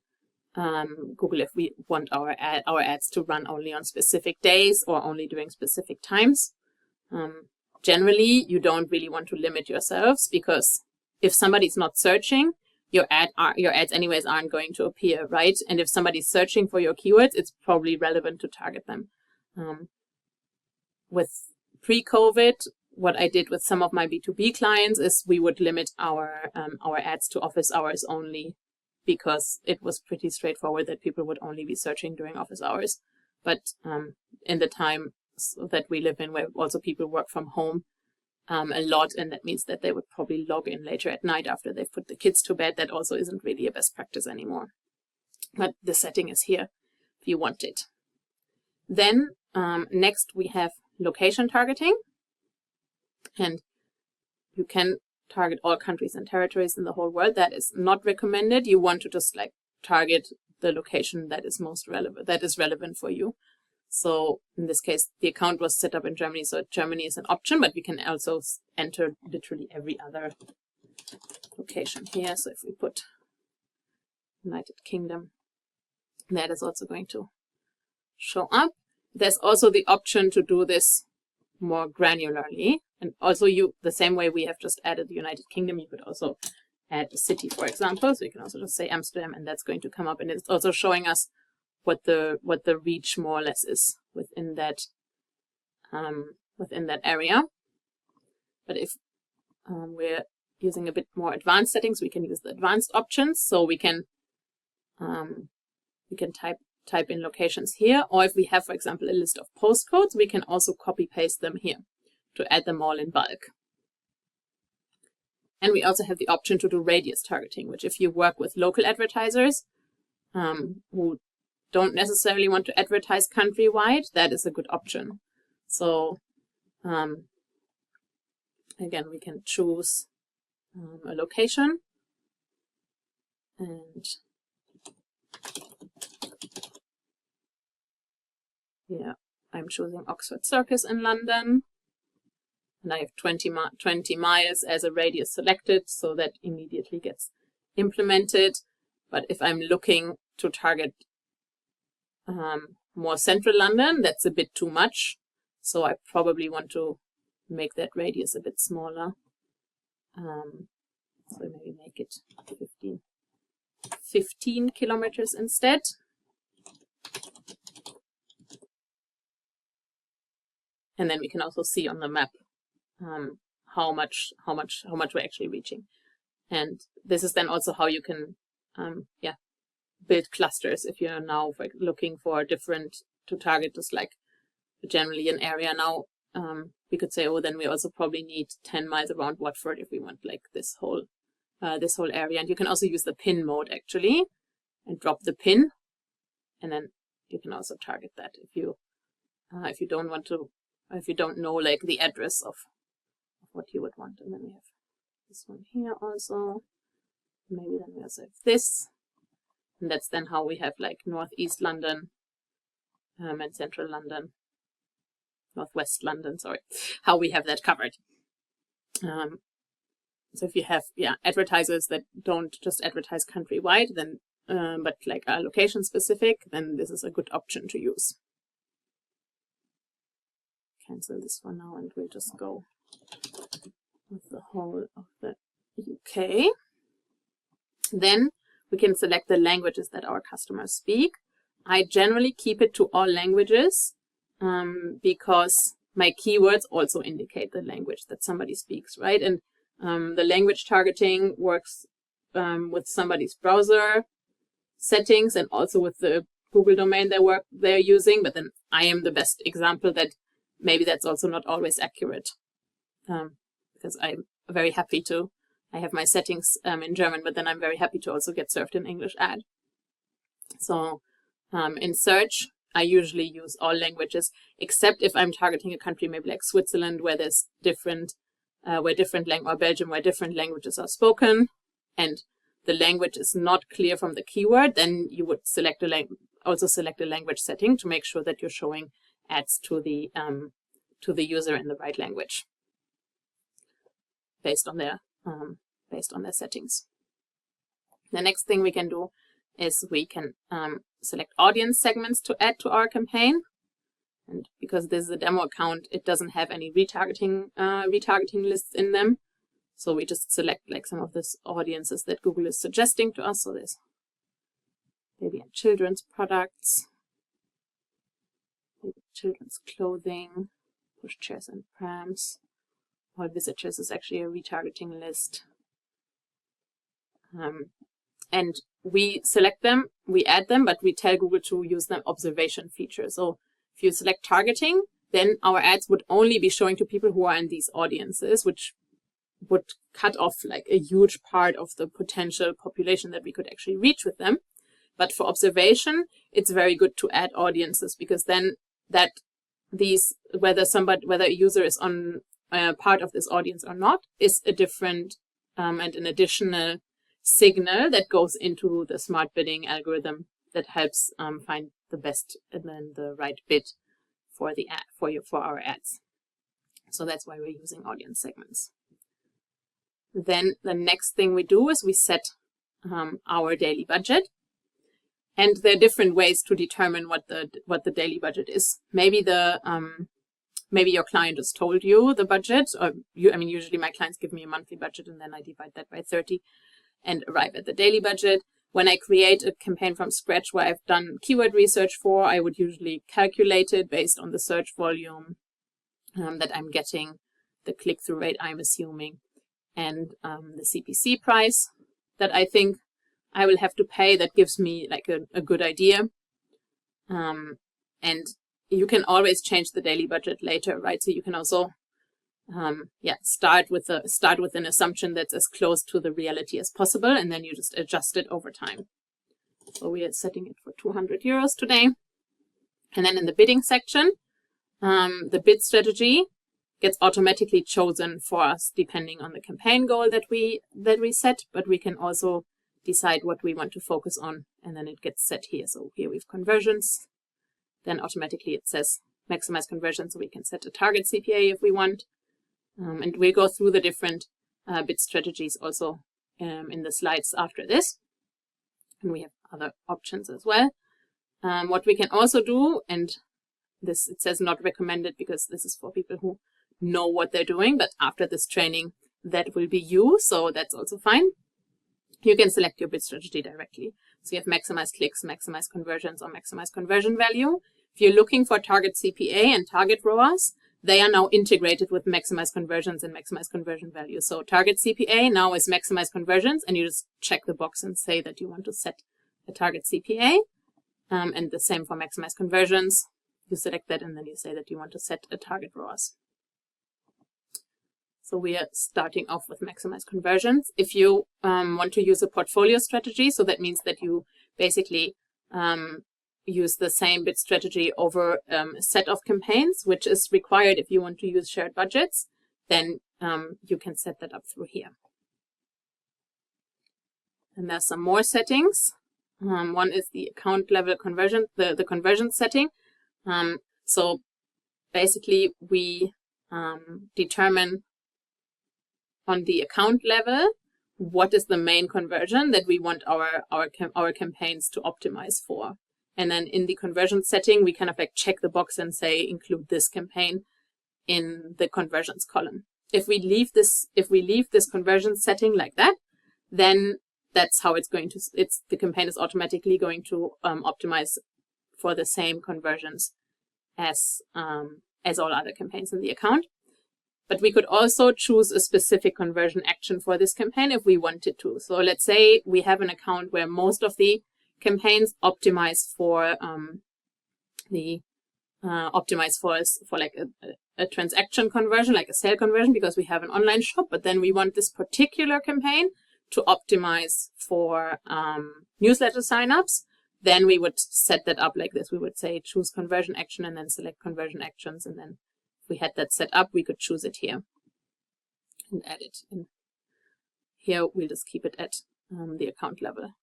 Google if we want our ads to run only on specific days or only during specific times. Generally, you don't really want to limit yourselves, because if somebody's not searching, your ads anyways aren't going to appear, right? And if somebody's searching for your keywords, it's probably relevant to target them. With pre-COVID, what I did with some of my B2B clients is we would limit our ads to office hours only, because it was pretty straightforward that people would only be searching during office hours. But in the time that we live in, where also people work from home a lot, and that means that they would probably log in later at night after they've put the kids to bed, that also isn't really a best practice anymore. But the setting is here if you want it. Then next we have location targeting. And you can target all countries and territories in the whole world. That is not recommended. You want to just like target the location that is most relevant, that is relevant for you. So in this case, the account was set up in Germany, so Germany is an option, but we can also enter literally every other location here. So if we put United Kingdom, that is also going to show up. There's also the option to do this more granularly. And also the same way we have just added the United Kingdom, you could also add a city, for example. So you can also just say Amsterdam, and that's going to come up. And it's also showing us what the reach more or less is within that area. But if we're using a bit more advanced settings, we can use the advanced options. So we can type in locations here, or if we have, for example, a list of postcodes, we can also copy paste them here to add them all in bulk. And we also have the option to do radius targeting, which if you work with local advertisers who don't necessarily want to advertise countrywide, that is a good option. So again, we can choose a location, and yeah, I'm choosing Oxford Circus in London. And I have 20 miles as a radius selected, so that immediately gets implemented. But if I'm looking to target more central London, that's a bit too much. So I probably want to make that radius a bit smaller. So maybe make it 15 kilometers instead. And then we can also see on the map how much we're actually reaching. And this is then also how you can build clusters if you're now looking for to target just like generally an area. Now we could say, oh, then we also probably need 10 miles around Watford if we want like this whole area. And you can also use the pin mode actually and drop the pin, and then you can also target that if you don't want to if you don't know like the address of what you would want. And then we have this one here also. Maybe then we also have this. And that's then how we have like Northeast London and Central London, Northwest London, sorry, how we have that covered. So if you have advertisers that don't just advertise countrywide, then but like are location specific, then this is a good option to use. Cancel this one now and we'll just go with the whole of the UK. Then we can select the languages that our customers speak. I generally keep it to all languages because my keywords also indicate the language that somebody speaks, right? And the language targeting works with somebody's browser settings and also with the Google domain they're using. But then I am the best example that maybe that's also not always accurate because I'm very happy to. I have my settings in German, but then I'm very happy to also get served an English ad. So in search, I usually use all languages, except if I'm targeting a country maybe like Switzerland, where there's different, or Belgium, where different languages are spoken, and the language is not clear from the keyword. Then you would select also select a language setting to make sure that you're showing ads to the user in the right language, based on their settings. The next thing we can do is we can select audience segments to add to our campaign. And because this is a demo account, it doesn't have any retargeting lists in them. So we just select like some of these audiences that Google is suggesting to us. So there's baby and children's products, baby children's clothing, push chairs and prams. All visitors is actually a retargeting list. And we select them, we add them, but we tell Google to use the observation feature. So if you select targeting, then our ads would only be showing to people who are in these audiences, which would cut off like a huge part of the potential population that we could actually reach with them. But for observation, it's very good to add audiences, because then that whether a user is on part of this audience or not is a different and an additional signal that goes into the smart bidding algorithm that helps find the best and then the right bid for the ad for our ads. So that's why we're using audience segments. Then the next thing we do is we set our daily budget, and there are different ways to determine what the daily budget is. Maybe maybe your client has told you the budget, or usually my clients give me a monthly budget and then I divide that by 30 and arrive at the daily budget. When I create a campaign from scratch where I've done keyword research for, I would usually calculate it based on the search volume that I'm getting, the click-through rate I'm assuming, and the CPC price that I think I will have to pay. That gives me like a good idea. And you can always change the daily budget later, right? So you can also start with an assumption that's as close to the reality as possible, and then you just adjust it over time. So we are setting it for 200 euros today. And then in the bidding section, the bid strategy gets automatically chosen for us depending on the campaign goal that we set, but we can also decide what we want to focus on, and then it gets set here. So here we have conversions. Then automatically it says maximize conversions, so we can set a target CPA if we want. And we'll go through the different bid strategies also in the slides after this. And we have other options as well. What we can also do, and this it says not recommended because this is for people who know what they're doing, but after this training that will be you, so that's also fine. You can select your bid strategy directly. So you have maximize clicks, maximize conversions, or maximize conversion value. If you're looking for target CPA and target ROAS, they are now integrated with maximize conversions and maximize conversion value. So target CPA now is maximize conversions, and you just check the box and say that you want to set a target CPA. And the same for maximize conversions. You select that and then you say that you want to set a target ROAS. So we are starting off with maximize conversions. If you want to use a portfolio strategy, so that means that you basically use the same bid strategy over a set of campaigns, which is required if you want to use shared budgets, then you can set that up through here. And there's some more settings. One is the account level conversion, the conversion setting. So basically we determine on the account level what is the main conversion that we want our campaigns to optimize for. And then in the conversion setting, we kind of like check the box and say include this campaign in the conversions column. If we leave this conversion setting like that, then that's how it's going to, the campaign is automatically going to optimize for the same conversions as all other campaigns in the account. But we could also choose a specific conversion action for this campaign if we wanted to. So let's say we have an account where most of the campaigns optimize for like a transaction conversion, like a sale conversion, because we have an online shop. But then we want this particular campaign to optimize for newsletter signups. Then we would set that up like this. We would say choose conversion action and then select conversion actions. And then if we had that set up, we could choose it here and add it in. Here, we'll just keep it at the account level.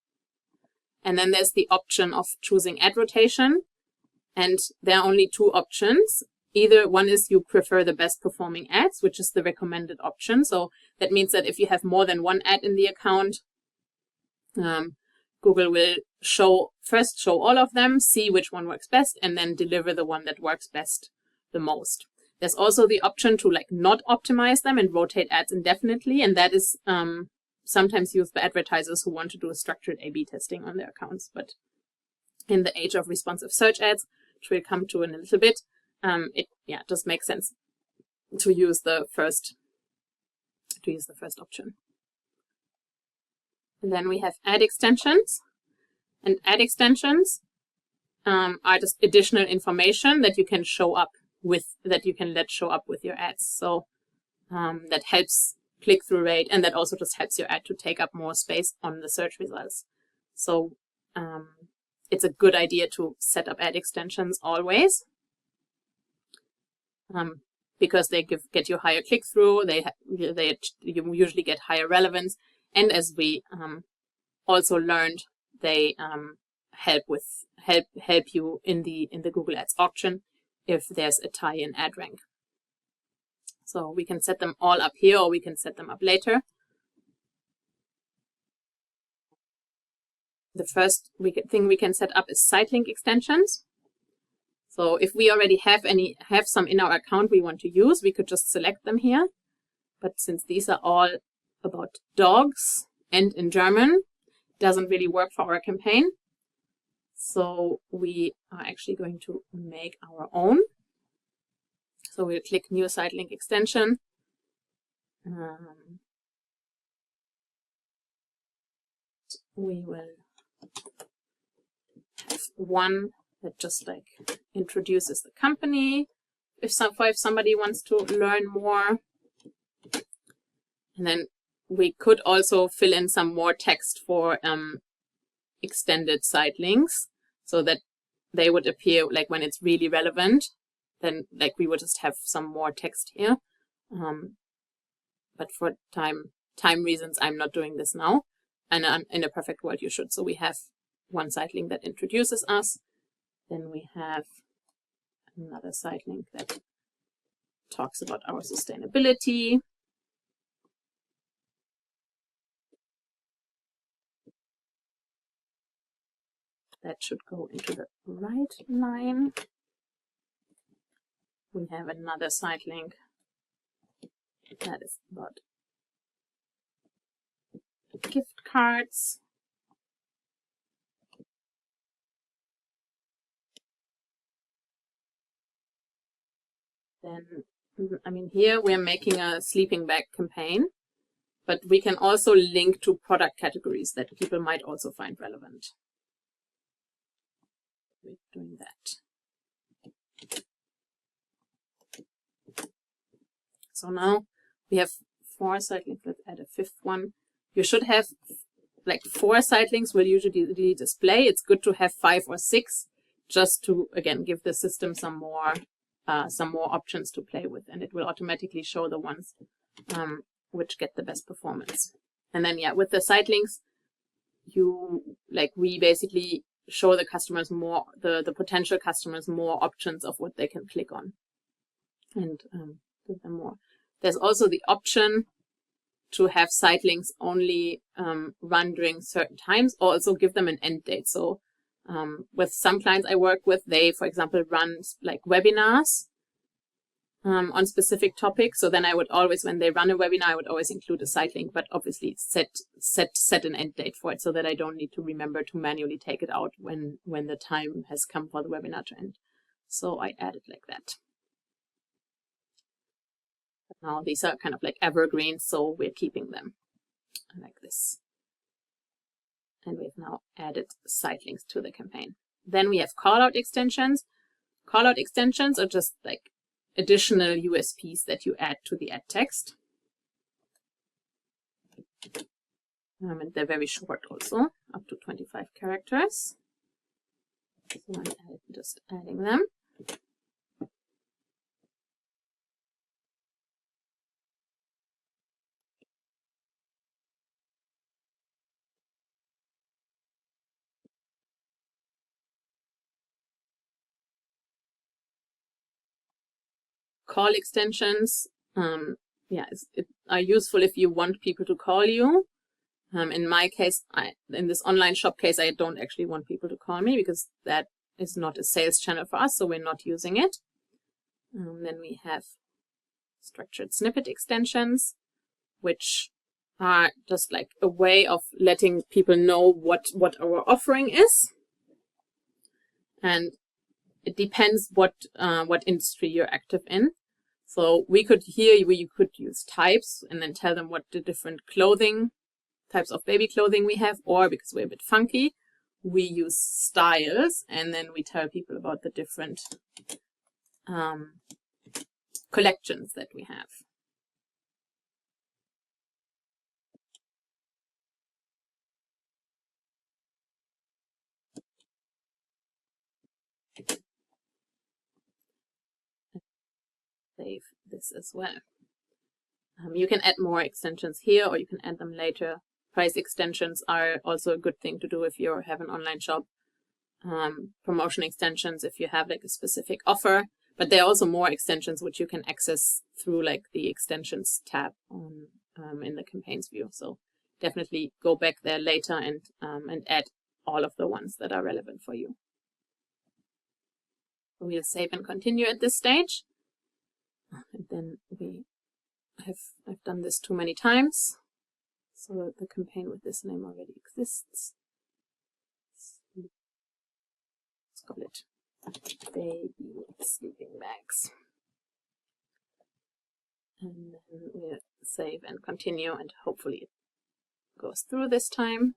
And then there's the option of choosing ad rotation. And there are only two options. Either one is you prefer the best performing ads, which is the recommended option. So that means that if you have more than one ad in the account, Google will first show all of them, see which one works best, and then deliver the one that works best the most. There's also the option to like not optimize them and rotate ads indefinitely. And that is sometimes used by advertisers who want to do a structured A/B testing on their accounts. But in the age of responsive search ads, which we'll come to in a little bit, it does make sense to use the first option. And then we have ad extensions. And ad extensions are just additional information that you can show up with, that you can let show up with your ads. So that helps click-through rate, and that also just helps your ad to take up more space on the search results. So it's a good idea to set up ad extensions always, because they get you higher click-through. You usually get higher relevance, and as we also learned, they help you in the Google Ads auction if there's a tie-in ad rank. So we can set them all up here, or we can set them up later. The first thing we can set up is site link extensions. So if we already have some in our account we want to use, we could just select them here. But since these are all about dogs and in German, it doesn't really work for our campaign. So we are actually going to make our own. So we'll click New Site Link Extension. We will have one that just like introduces the company if somebody wants to learn more. And then we could also fill in some more text for extended site links so that they would appear like when it's really relevant. Then like we would just have some more text here. But for time reasons, I'm not doing this now. And in a perfect world, you should. So we have one site link that introduces us. Then we have another site link that talks about our sustainability. That should go into the right line. We have another site link that is about gift cards. Then, I mean, here we're making a sleeping bag campaign, but we can also link to product categories that people might also find relevant. We're doing that. So now we have 4 site links. Let's add a 5th one. You should have like 4 site links will usually display. It's good to have 5 or 6 just to, again, give the system some more options to play with, and it will automatically show the ones which get the best performance. And then, yeah, with the site links, we basically show the customers more, the potential customers more options of what they can click on, and give them more. There's also the option to have site links only run during certain times, or also give them an end date. So with some clients I work with, they, for example, run like webinars on specific topics. So then I would always, when they run a webinar, I would always include a site link, but obviously set an end date for it so that I don't need to remember to manually take it out when the time has come for the webinar to end. So I add it like that. But now these are kind of like evergreens, so we're keeping them like this. And we've now added site links to the campaign. Then we have callout extensions. Callout extensions are just like additional USPs that you add to the ad text. And they're very short also, up to 25 characters. So I'm just adding them. Call extensions, are useful if you want people to call you. In my case, in this online shop case, I don't actually want people to call me because that is not a sales channel for us, so we're not using it. Then we have structured snippet extensions, which are just like a way of letting people know what our offering is. And it depends what industry you're active in. So you could use types and then tell them what the different types of baby clothing we have, or because we're a bit funky, we use styles and then we tell people about the different collections that we have. Save this as well. You can add more extensions here, or you can add them later. Price extensions are also a good thing to do if you have an online shop. Promotion extensions if you have like a specific offer, but there are also more extensions which you can access through like the extensions tab on in the campaigns view. So definitely go back there later and add all of the ones that are relevant for you. We'll save and continue at this stage. And then I've done this too many times, so the campaign with this name already exists. Let's call it Baby Sleeping Bags. And then we'll save and continue, and hopefully it goes through this time.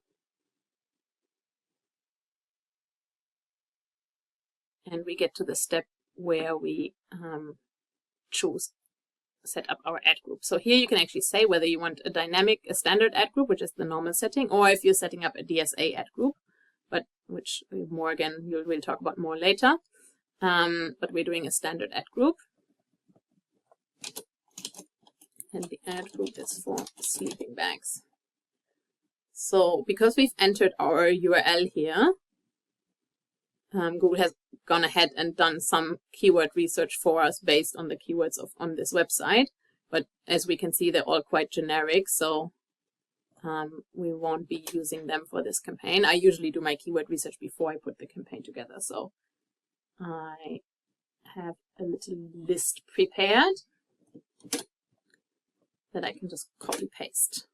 And we get to the step where we set up our ad group. So here you can actually say whether you want a standard ad group, which is the normal setting, or if you're setting up a DSA ad group, but which more again we'll talk about more later. But we're doing a standard ad group, and the ad group is for sleeping bags. So because we've entered our URL here, Google has gone ahead and done some keyword research for us based on the keywords on this website. But as we can see, they're all quite generic, so we won't be using them for this campaign. I usually do my keyword research before I put the campaign together. So I have a little list prepared that I can just copy paste.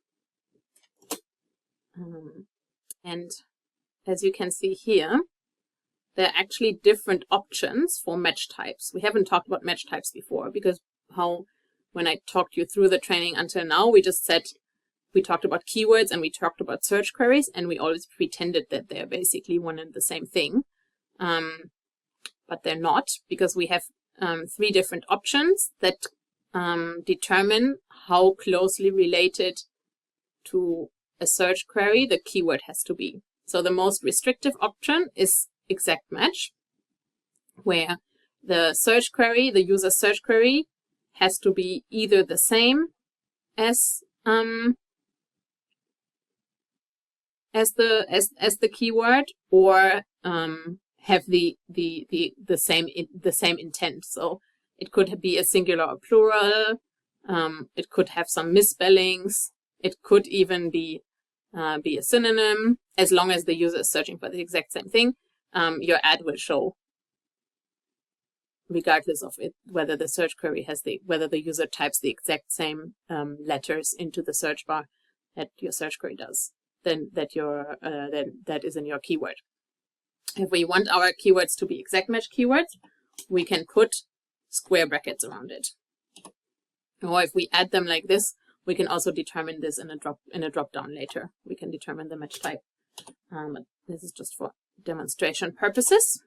And as you can see here, there are actually different options for match types. We haven't talked about match types before because when I talked you through the training until now, we just said we talked about keywords and we talked about search queries, and we always pretended that they're basically one and the same thing. But they're not, because we have 3 different options that determine how closely related to a search query the keyword has to be. So the most restrictive option is exact match. where the search query, the user search query, has to be either the same as the keyword, or have the same intent. So it could be a singular or plural. It could have some misspellings. It could even be a synonym. As long as the user is searching for the exact same thing, your ad will show, regardless of whether the search query whether the user types the exact same letters into the search bar that your search query does, then that is in your keyword. If we want our keywords to be exact match keywords, we can put square brackets around it. Or if we add them like this, we can also determine this in a drop down later. We can determine the match type. But this is just for demonstration purposes.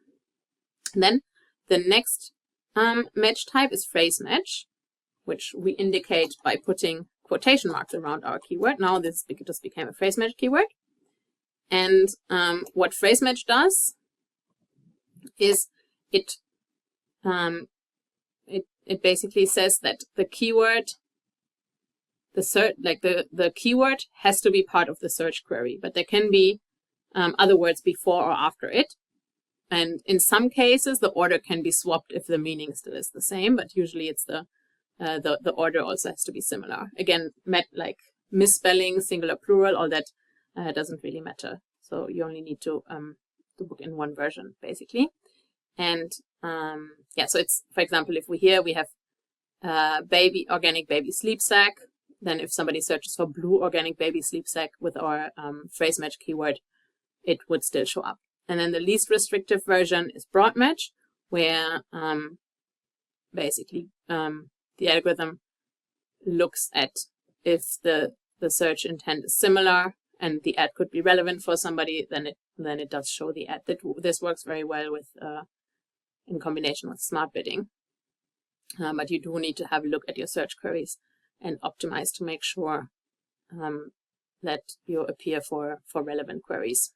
Then the next match type is phrase match, which we indicate by putting quotation marks around our keyword. Now this just became a phrase match keyword. And what phrase match does is it basically says that the keyword, the keyword has to be part of the search query, but there can be other words before or after it. And in some cases, the order can be swapped if the meaning still is the same, but usually it's the order also has to be similar. Again, like misspelling, singular, plural, all that doesn't really matter. So you only need to book in one version, basically. And yeah, so it's, for example, if we have organic baby sleep sack, then if somebody searches for blue organic baby sleep sack with our phrase match keyword, it would still show up. And then the least restrictive version is broad match, where basically the algorithm looks at if the search intent is similar and the ad could be relevant for somebody, then it does show the ad. This works very well with in combination with smart bidding. But you do need to have a look at your search queries and optimize to make sure that you appear for relevant queries.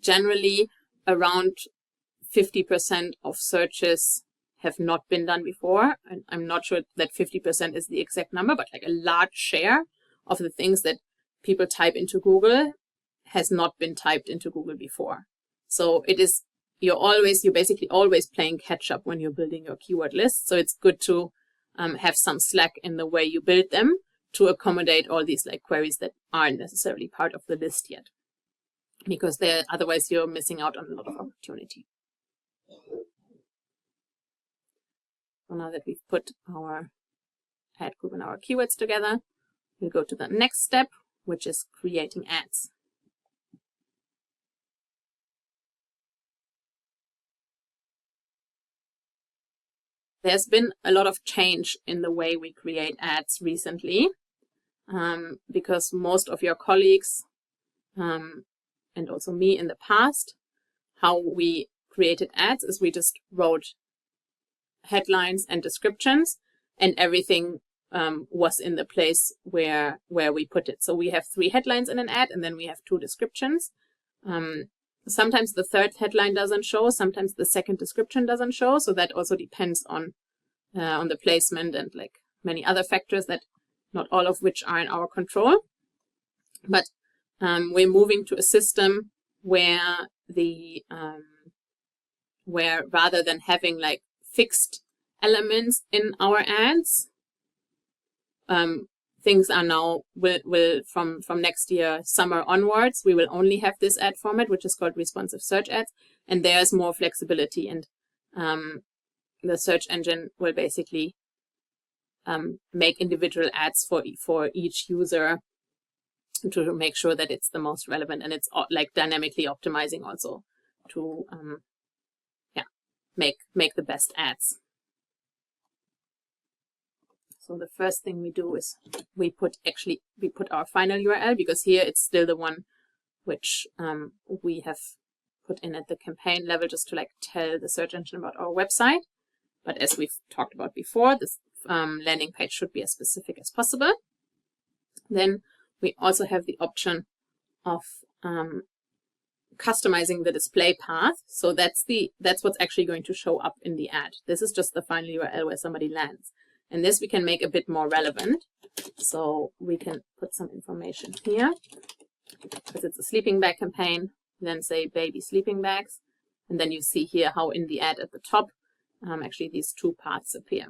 Generally, around 50% of searches have not been done before. And I'm not sure that 50% is the exact number, but like a large share of the things that people type into Google has not been typed into Google before. So you're basically always playing catch up when you're building your keyword list. So it's good to have some slack in the way you build them to accommodate all these like queries that aren't necessarily part of the list yet, because otherwise you're missing out on a lot of opportunity. So now that we've put our ad group and our keywords together, we'll go to the next step, which is creating ads. There's been a lot of change in the way we create ads recently, because most of your colleagues and also me in the past, how we created ads is we just wrote headlines and descriptions, and everything was in the place where we put it. So we have 3 headlines in an ad, and then we have 2 descriptions. Sometimes the third headline doesn't show, sometimes the second description doesn't show. So that also depends on the placement and like many other factors that not all of which are in our control. But we're moving to a system where where rather than having like fixed elements in our ads, things are now will from next year summer onwards, we will only have this ad format, which is called responsive search ads, and there's more flexibility, and the search engine will basically make individual ads for each user to make sure that it's the most relevant, and it's like dynamically optimizing also to make the best ads. So the first thing we do is we put our final URL, because here it's still the one which we have put in at the campaign level just to like tell the search engine about our website. But as we've talked about before, this landing page should be as specific as possible. Then we also have the option of customizing the display path. So that's what's actually going to show up in the ad. This is just the final URL where somebody lands. And this we can make a bit more relevant. So we can put some information here, because it's a sleeping bag campaign, then say baby sleeping bags. And then you see here how in the ad at the top, actually these two parts appear.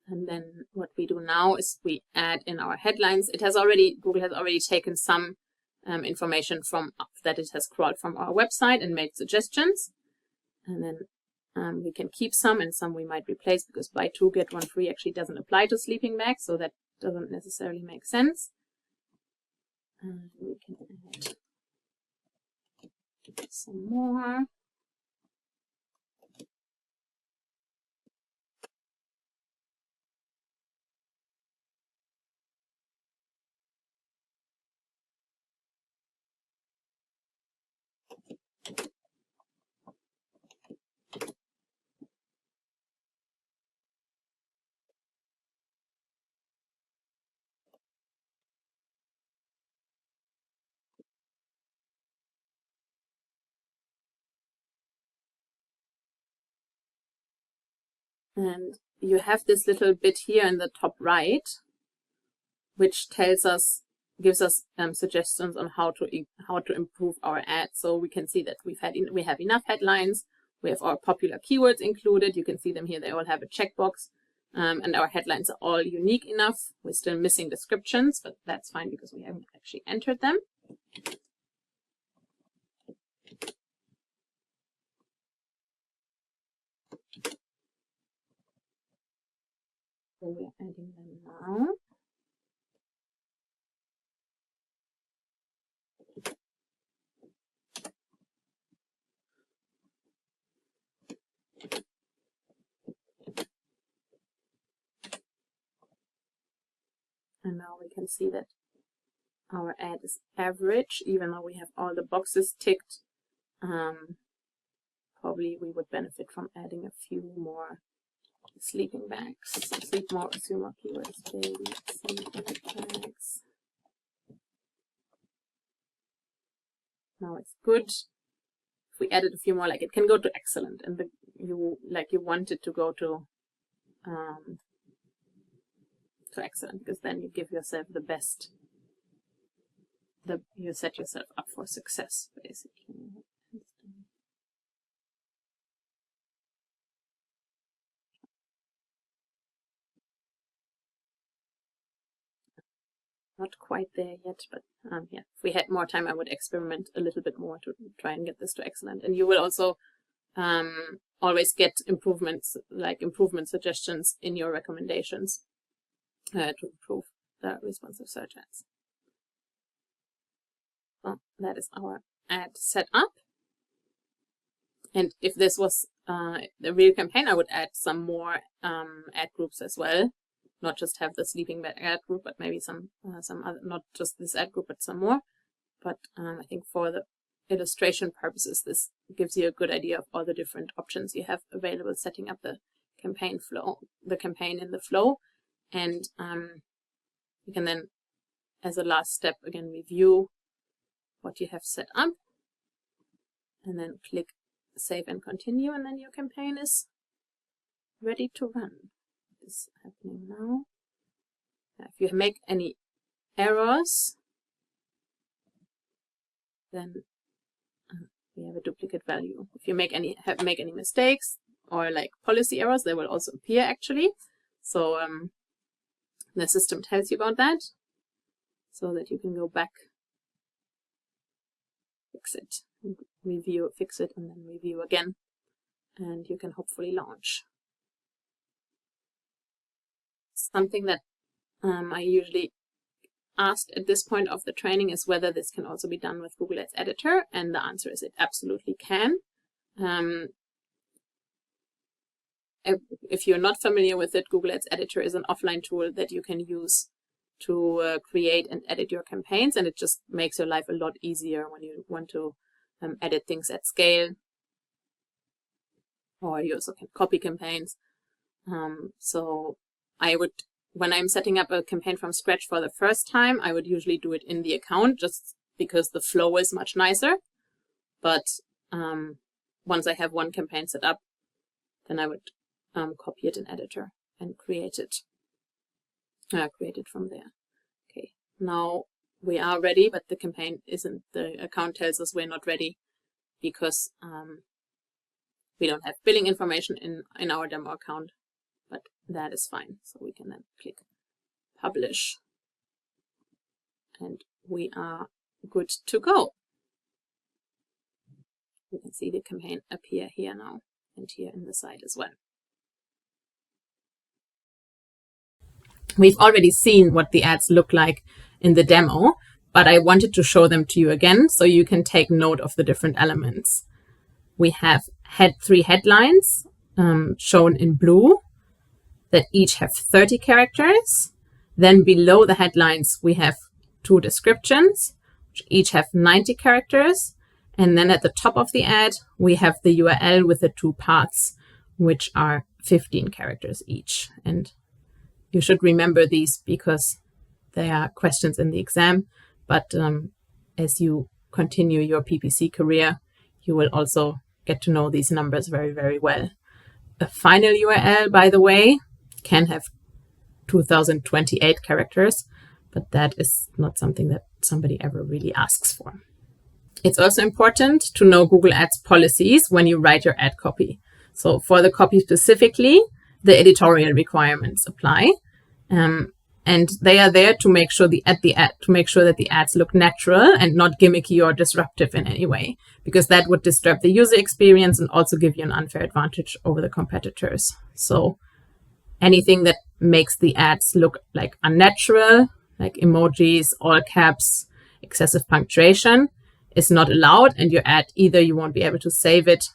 And then what we do now is we add in our headlines. Google has already taken some information from that it has crawled from our website and made suggestions. And then we can keep some, and some we might replace, because buy 2 get 1 free actually doesn't apply to sleeping bags, so that doesn't necessarily make sense. And we can add some more. And you have this little bit here in the top right, which gives us suggestions on how to improve our ad. So we can see that we have enough headlines. We have our popular keywords included. You can see them here. They all have a checkbox, and our headlines are all unique enough. We're still missing descriptions, but that's fine because we haven't actually entered them. So we're adding them now. And now we can see that our ad is average, even though we have all the boxes ticked. Probably we would benefit from adding a few more sleeping bags. A few more keywords. Baby sleeping bags. Now it's good. If we added a few more, like it can go to excellent, and you want it to go to excellent, because then you give yourself the best. You set yourself up for success, basically. Not quite there yet, but yeah, if we had more time, I would experiment a little bit more to try and get this to excellent. And you will also always get improvement suggestions in your recommendations to improve the responsive search ads. So that is our ad set up. And if this was the real campaign, I would add some more ad groups as well. Not just have the sleeping bag ad group, but maybe some other, not just this ad group, but some more. But I think for the illustration purposes, this gives you a good idea of all the different options you have available setting up the campaign in the flow. And you can then, as a last step, again review what you have set up, and then click save and continue, and then your campaign is ready to run. This is happening now. If you make any errors, then we have a duplicate value. If you make any mistakes or like policy errors, they will also appear actually. So the system tells you about that, so that you can go back, fix it, review, fix it, and then review again, and you can hopefully launch. Something that I usually asked at this point of the training is whether this can also be done with Google Ads Editor, and the answer is it absolutely can. If you're not familiar with it, Google Ads Editor is an offline tool that you can use to create and edit your campaigns, and it just makes your life a lot easier when you want to edit things at scale, or you also can copy campaigns. So I would, when I'm setting up a campaign from scratch for the first time, I would usually do it in the account, just because the flow is much nicer. But once I have one campaign set up, then I would copy it in editor and create it from there. Okay, now we are ready, but the campaign isn't, the account tells us we're not ready because we don't have billing information in our demo account, but that is fine. So we can then click publish and we are good to go. You can see the campaign appear here now and here in the site as well. We've already seen what the ads look like in the demo, but I wanted to show them to you again so you can take note of the different elements. We have three headlines shown in blue that each have 30 characters. Then below the headlines, we have two descriptions, which each have 90 characters. And then at the top of the ad, we have the URL with the two paths, which are 15 characters each. And you should remember these because they are questions in the exam. But as you continue your PPC career, you will also get to know these numbers very, very well. A final URL, by the way, can have 2028 characters, but that is not something that somebody ever really asks for. It's also important to know Google Ads policies when you write your ad copy. So for the copy specifically, the editorial requirements apply. And they are there to make sure that the ads look natural and not gimmicky or disruptive in any way, because that would disturb the user experience and also give you an unfair advantage over the competitors. So anything that makes the ads look like unnatural, like emojis, all caps, excessive punctuation, is not allowed, and your ad, either you won't be able to save it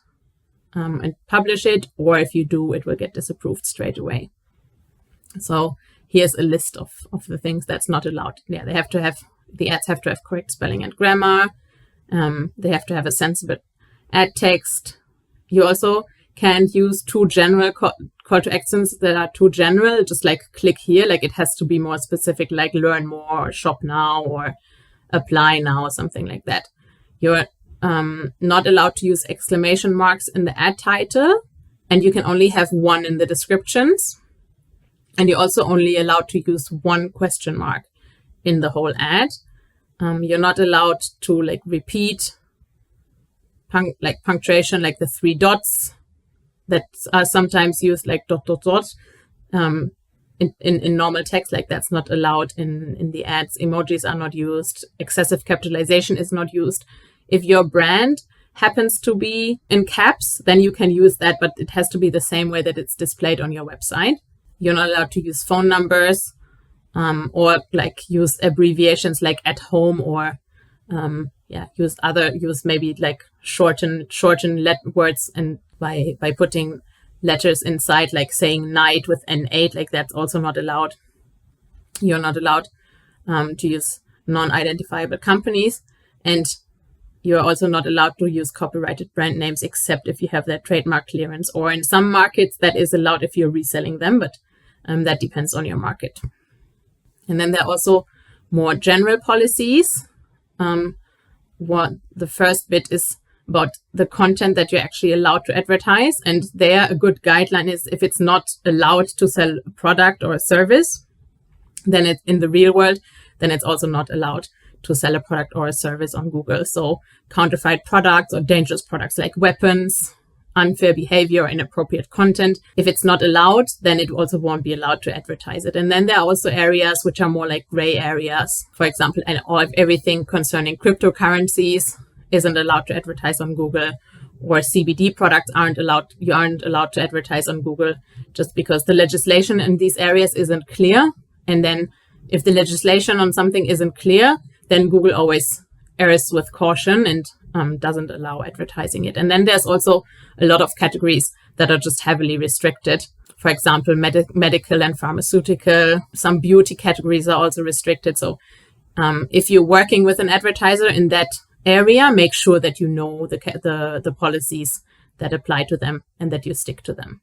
and publish it, or if you do, it will get disapproved straight away. So here's a list of the things that's not allowed. Yeah, the ads have to have correct spelling and grammar. They have to have a sensible ad text. You also can't use too general call to actions that are too general, just like click here. Like it has to be more specific, like learn more, or shop now, or apply now, or something like that. You're not allowed to use exclamation marks in the ad title, and you can only have one in the descriptions. And you're also only allowed to use one question mark in the whole ad. You're not allowed to like repeat punctuation, like the 3 dots that are sometimes used, like ... in normal text. Like that's not allowed in the ads. Emojis are not used. Excessive capitalization is not used. If your brand happens to be in caps, then you can use that, but it has to be the same way that it's displayed on your website. You're not allowed to use phone numbers or like use abbreviations like at home, or use maybe like shorten words, and by putting letters inside, like saying night with N8, like that's also not allowed. You're not allowed to use non-identifiable companies, and you're also not allowed to use copyrighted brand names except if you have that trademark clearance, or in some markets that is allowed if you're reselling them, but that depends on your market. And then there are also more general policies. What the first bit is about the content that you're actually allowed to advertise. And there a good guideline is if it's not allowed to sell a product or a service, then it's in the real world, then it's also not allowed to sell a product or a service on Google. So counterfeit products or dangerous products like weapons, unfair behavior, inappropriate content. If it's not allowed, then it also won't be allowed to advertise it. And then there are also areas which are more like gray areas. For example, everything concerning cryptocurrencies isn't allowed to advertise on Google, or CBD products you aren't allowed to advertise on Google, just because the legislation in these areas isn't clear. And then if the legislation on something isn't clear, then Google always errs with caution and doesn't allow advertising it. And then there's also a lot of categories that are just heavily restricted. For example, medical and pharmaceutical. Some beauty categories are also restricted. So if you're working with an advertiser in that area, make sure that you know the policies that apply to them and that you stick to them.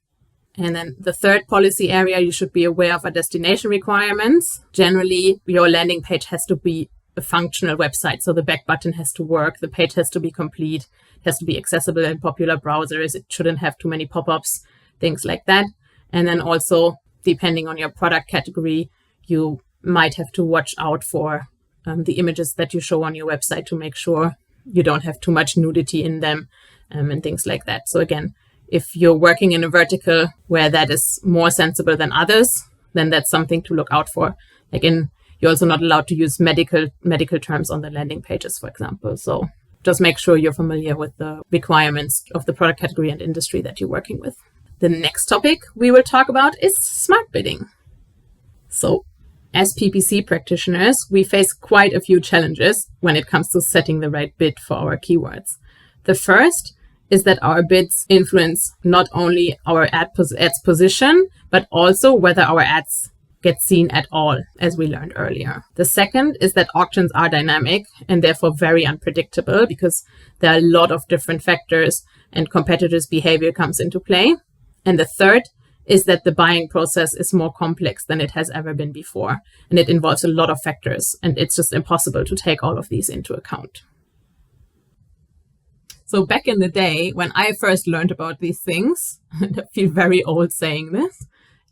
And then the third policy area you should be aware of are destination requirements. Generally, your landing page has to be a functional website. So the back button has to work, the page has to be complete, it has to be accessible in popular browsers, it shouldn't have too many pop-ups, things like that. And then also, depending on your product category, you might have to watch out for the images that you show on your website to make sure you don't have too much nudity in them and things like that. So again, if you're working in a vertical where that is more sensible than others, then that's something to look out for. You're also not allowed to use medical terms on the landing pages, for example. So just make sure you're familiar with the requirements of the product category and industry that you're working with. The next topic we will talk about is smart bidding. So as PPC practitioners, we face quite a few challenges when it comes to setting the right bid for our keywords. The first is that our bids influence not only our ads position, but also whether our ads get seen at all, as we learned earlier. The second is that auctions are dynamic and therefore very unpredictable because there are a lot of different factors and competitors' behavior comes into play. And the third is that the buying process is more complex than it has ever been before. And it involves a lot of factors, and it's just impossible to take all of these into account. So back in the day, when I first learned about these things, and I feel very old saying this,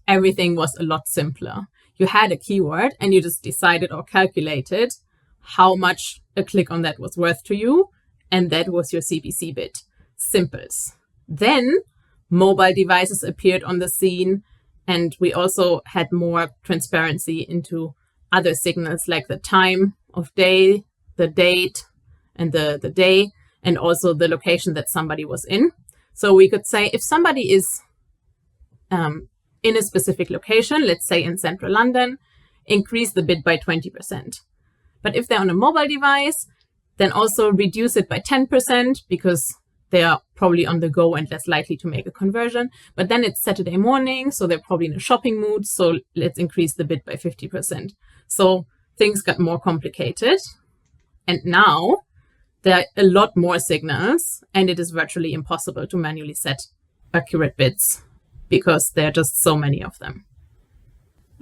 everything was a lot simpler. You had a keyword and you just decided or calculated how much a click on that was worth to you. And that was your CPC bid. Simples. Then mobile devices appeared on the scene, and we also had more transparency into other signals like the time of day, the date, and the day, and also the location that somebody was in. So we could say if somebody is in a specific location, let's say in central London, increase the bid by 20%. But if they're on a mobile device, then also reduce it by 10% because they are probably on the go and less likely to make a conversion. But then it's Saturday morning, so they're probably in a shopping mood. So let's increase the bid by 50%. So things got more complicated. And now there are a lot more signals, and it is virtually impossible to manually set accurate bids because there are just so many of them.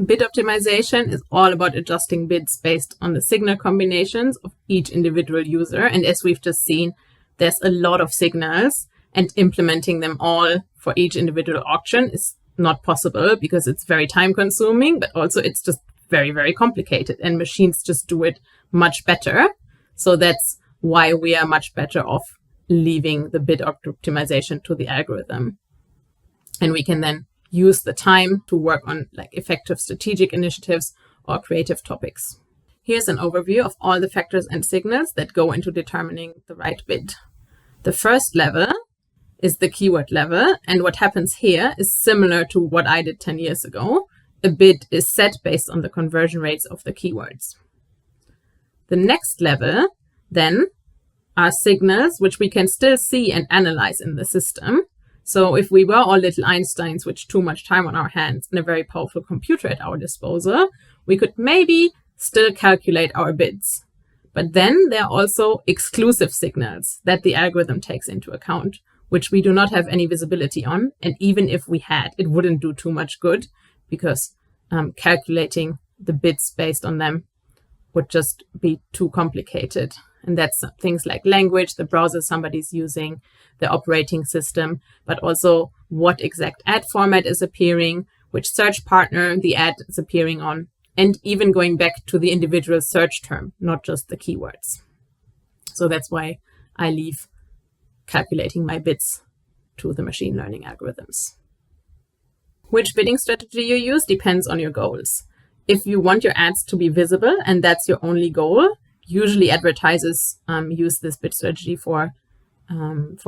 Bid optimization is all about adjusting bids based on the signal combinations of each individual user. And as we've just seen, there's a lot of signals, and implementing them all for each individual auction is not possible because it's very time consuming, but also it's just very, very complicated, and machines just do it much better. So that's why we are much better off leaving the bid optimization to the algorithm. And we can then use the time to work on effective strategic initiatives or creative topics. Here's an overview of all the factors and signals that go into determining the right bid. The first level is the keyword level, and what happens here is similar to what I did 10 years ago. A bid is set based on the conversion rates of the keywords. The next level then are signals which we can still see and analyze in the system. So if we were all little Einsteins with too much time on our hands and a very powerful computer at our disposal, we could maybe still calculate our bids. But then there are also exclusive signals that the algorithm takes into account, which we do not have any visibility on. And even if we had, it wouldn't do too much good because calculating the bids based on them would just be too complicated. And that's things like language, the browser somebody's using, the operating system, but also what exact ad format is appearing, which search partner the ad is appearing on, and even going back to the individual search term, not just the keywords. So that's why I leave calculating my bids to the machine learning algorithms. Which bidding strategy you use depends on your goals. If you want your ads to be visible and that's your only goal, usually advertisers use this bid strategy for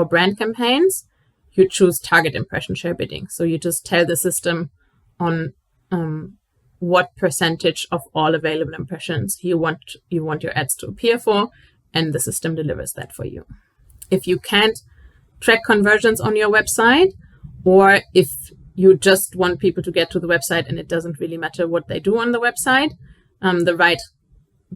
brand campaigns. You choose target impression share bidding. So you just tell the system on what percentage of all available impressions you want your ads to appear for, and the system delivers that for you. If you can't track conversions on your website, or if you just want people to get to the website and it doesn't really matter what they do on the website, the right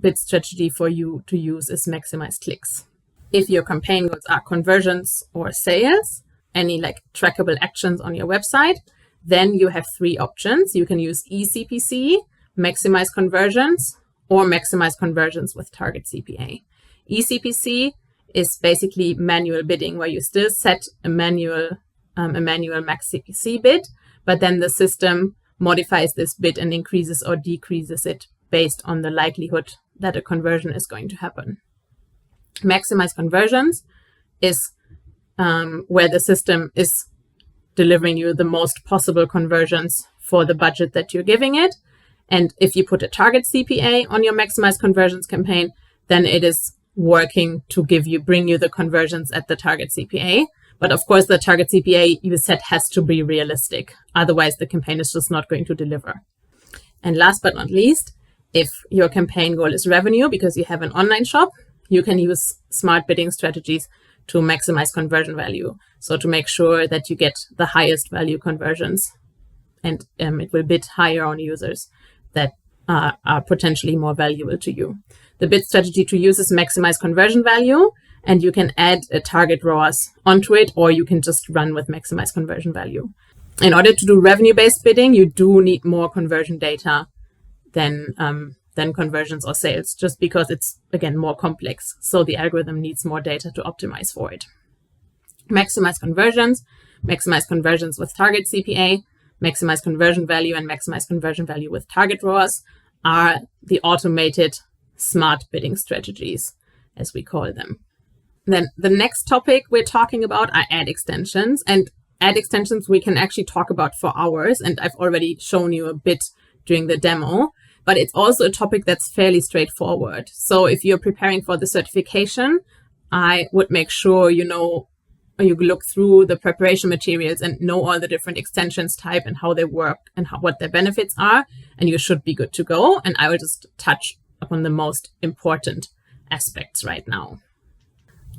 bid strategy for you to use is maximize clicks. If your campaign goals are conversions or sales, any trackable actions on your website, then you have three options. You can use eCPC, maximize conversions, or maximize conversions with target CPA. eCPC is basically manual bidding, where you still set a manual max CPC bid, but then the system modifies this bid and increases or decreases it based on the likelihood that a conversion is going to happen. Maximize conversions is where the system is delivering you the most possible conversions for the budget that you're giving it. And if you put a target CPA on your maximize conversions campaign, then it is working to bring you the conversions at the target CPA. But of course, the target CPA you set has to be realistic. Otherwise, the campaign is just not going to deliver. And last but not least, if your campaign goal is revenue because you have an online shop, you can use smart bidding strategies to maximize conversion value. So to make sure that you get the highest value conversions, and it will bid higher on users that are potentially more valuable to you. The bid strategy to use is maximize conversion value, and you can add a target ROAS onto it, or you can just run with maximize conversion value. In order to do revenue-based bidding, you do need more conversion data than conversions or sales, just because it's, again, more complex. So the algorithm needs more data to optimize for it. Maximize conversions with target CPA, maximize conversion value, and maximize conversion value with target ROAS are the automated smart bidding strategies, as we call them. Then the next topic we're talking about are ad extensions. And ad extensions we can actually talk about for hours, and I've already shown you a bit during the demo, but it's also a topic that's fairly straightforward. So if you're preparing for the certification, I would make sure you look through the preparation materials and know all the different extensions type and how they work and what their benefits are, and you should be good to go. And I will just touch upon the most important aspects right now.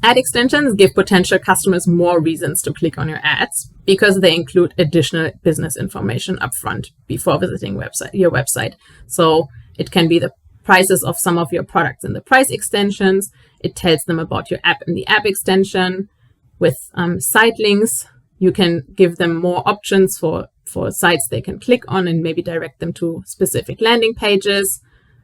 Ad extensions give potential customers more reasons to click on your ads because they include additional business information upfront before visiting your website. So it can be the prices of some of your products in the price extensions. It tells them about your app in the app extension. With site links, you can give them more options for sites they can click on and maybe direct them to specific landing pages.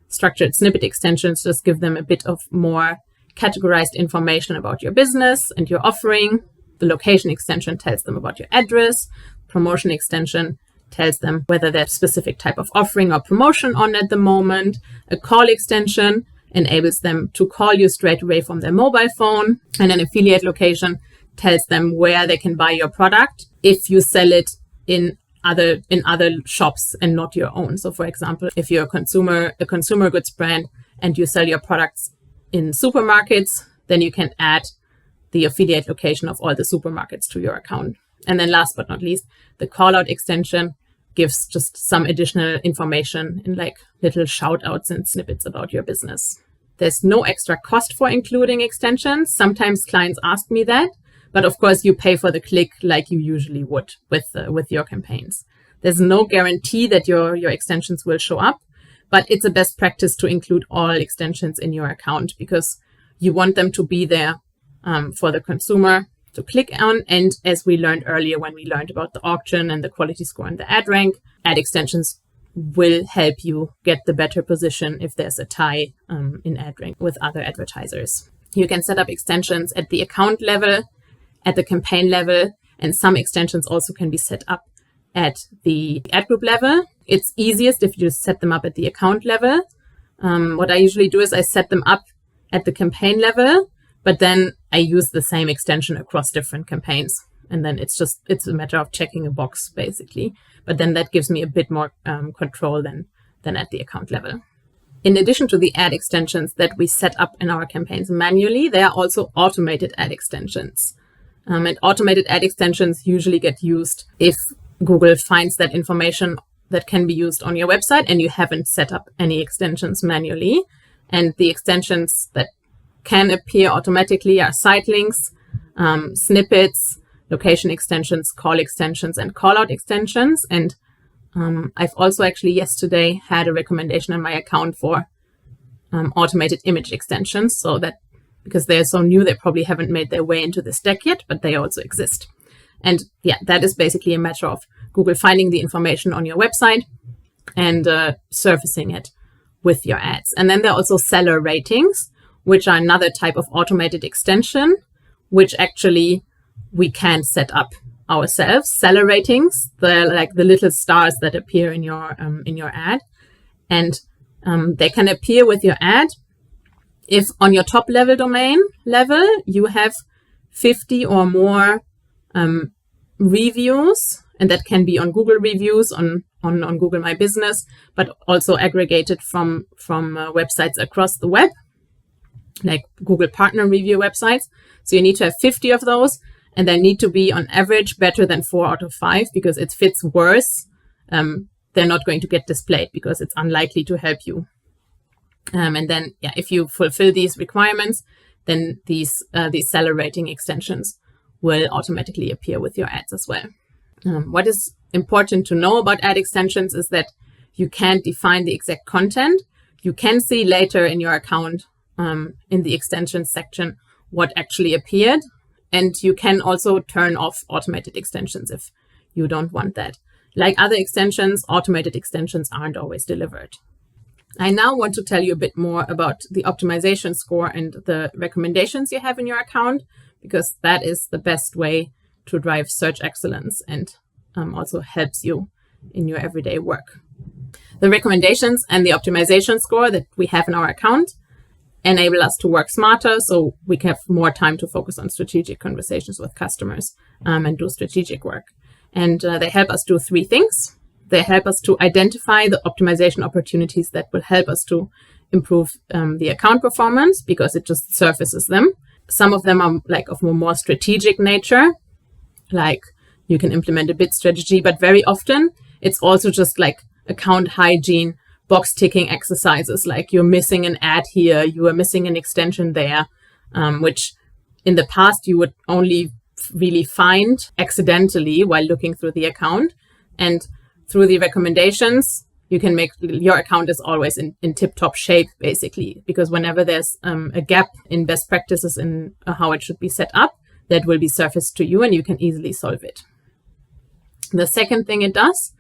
Structured snippet extensions just give them a bit of more categorized information about your business and your offering. The location extension tells them about your address. Promotion extension tells them whether there's a specific type of offering or promotion on at the moment. A call extension enables them to call you straight away from their mobile phone. And an affiliate location tells them where they can buy your product if you sell it in other shops and not your own. So for example, if you're a consumer goods brand and you sell your products in supermarkets, then you can add the affiliate location of all the supermarkets to your account. And then last but not least, the callout extension gives just some additional information in like little shout outs and snippets about your business. There's no extra cost for including extensions. Sometimes clients ask me that, but of course you pay for the click like you usually would with your campaigns. There's no guarantee that your extensions will show up, but it's a best practice to include all extensions in your account because you want them to be there for the consumer to click on. And as we learned earlier when we learned about the auction and the quality score and the ad rank, ad extensions will help you get the better position if there's a tie in ad rank with other advertisers. You can set up extensions at the account level, at the campaign level, and some extensions also can be set up at the ad group level. It's easiest if you just set them up at the account level. What I usually do is I set them up at the campaign level, but then I use the same extension across different campaigns. And then it's a matter of checking a box, basically. But then that gives me a bit more control than at the account level. In addition to the ad extensions that we set up in our campaigns manually, there are also automated ad extensions. And automated ad extensions usually get used if Google finds that information that can be used on your website and you haven't set up any extensions manually. And the extensions that can appear automatically are site links, snippets, location extensions, call extensions, and callout extensions. And I've also actually yesterday had a recommendation on my account for automated image extensions, so that because they're so new, they probably haven't made their way into this deck yet, but they also exist. And yeah, that is basically a matter of Google finding the information on your website and surfacing it with your ads. And then there are also seller ratings, which are another type of automated extension, which actually we can set up ourselves. Seller ratings, they're like the little stars that appear in your ad, and they can appear with your ad if on your top level domain level you have 50 or more reviews, and that can be on Google reviews, on Google My Business, but also aggregated from websites across the web, like Google Partner Review websites. So you need to have 50 of those, and they need to be on average better than 4 out of 5, because it fits worse. They're not going to get displayed because it's unlikely to help you. And then, if you fulfill these requirements, then these seller rating extensions will automatically appear with your ads as well. What is important to know about ad extensions is that you can't define the exact content. You can see later in your account, in the extensions section, what actually appeared. And you can also turn off automated extensions if you don't want that. Like other extensions, automated extensions aren't always delivered. I now want to tell you a bit more about the optimization score and the recommendations you have in your account, because that is the best way to drive search excellence and also helps you in your everyday work. The recommendations and the optimization score that we have in our account enable us to work smarter, so we can have more time to focus on strategic conversations with customers and do strategic work. And they help us do 3 things. They help us to identify the optimization opportunities that will help us to improve the account performance, because it just surfaces them. Some of them are like of a more strategic nature, like you can implement a bid strategy, but very often it's also just like account hygiene, box ticking exercises, like you're missing an ad here, you are missing an extension there, which in the past you would only really find accidentally while looking through the account. And through the recommendations, you can make your account is always in tip-top shape, basically, because whenever there's a gap in best practices in how it should be set up, that will be surfaced to you and you can easily solve it. The second thing it does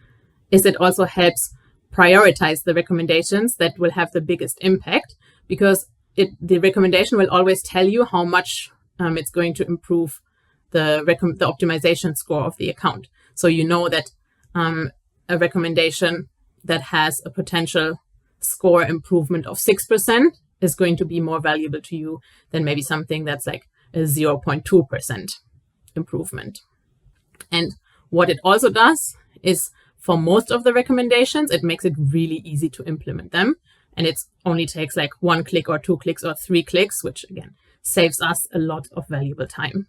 is it also helps prioritize the recommendations that will have the biggest impact, because the recommendation will always tell you how much it's going to improve the optimization score of the account. So you know that a recommendation that has a potential score improvement of 6% is going to be more valuable to you than maybe something that's like a 0.2% improvement. And what it also does is, for most of the recommendations, it makes it really easy to implement them. And it only takes like 1 click or 2 clicks or 3 clicks, which again saves us a lot of valuable time.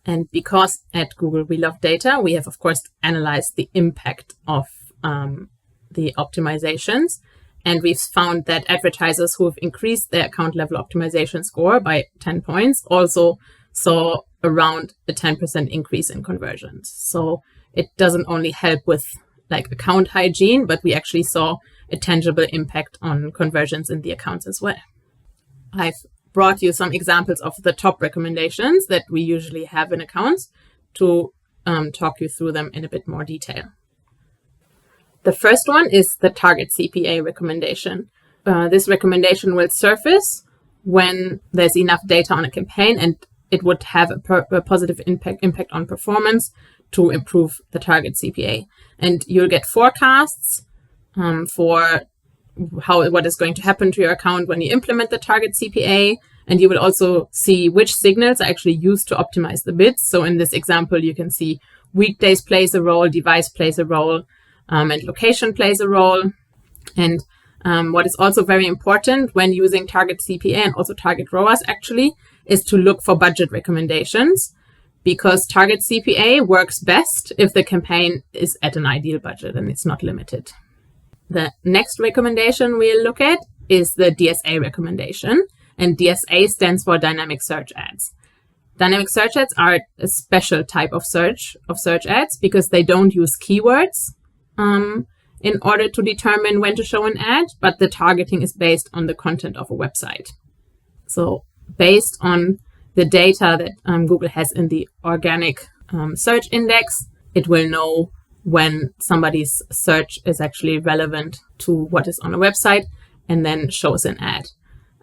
And because at Google we love data, we have, of course, analyzed the impact of the optimizations. And we've found that advertisers who have increased their account level optimization score by 10 points also saw around a 10% increase in conversions. So it doesn't only help with like account hygiene, but we actually saw a tangible impact on conversions in the accounts as well. I've brought you some examples of the top recommendations that we usually have in accounts to talk you through them in a bit more detail. The first one is the target CPA recommendation. This recommendation will surface when there's enough data on a campaign, and it would have a positive impact on performance to improve the target CPA. And you'll get forecasts for what is going to happen to your account when you implement the target CPA. And you will also see which signals are actually used to optimize the bids. So in this example, you can see weekdays plays a role, device plays a role, and location plays a role. And what is also very important when using target CPA and also target ROAS actually is to look for budget recommendations, because target CPA works best if the campaign is at an ideal budget and it's not limited. The next recommendation we'll look at is the DSA recommendation, and DSA stands for Dynamic Search Ads. Dynamic search ads are a special type of search ads because they don't use keywords in order to determine when to show an ad, but the targeting is based on the content of a website. So based on the data that Google has in the organic search index, it will know when somebody's search is actually relevant to what is on a website and then shows an ad.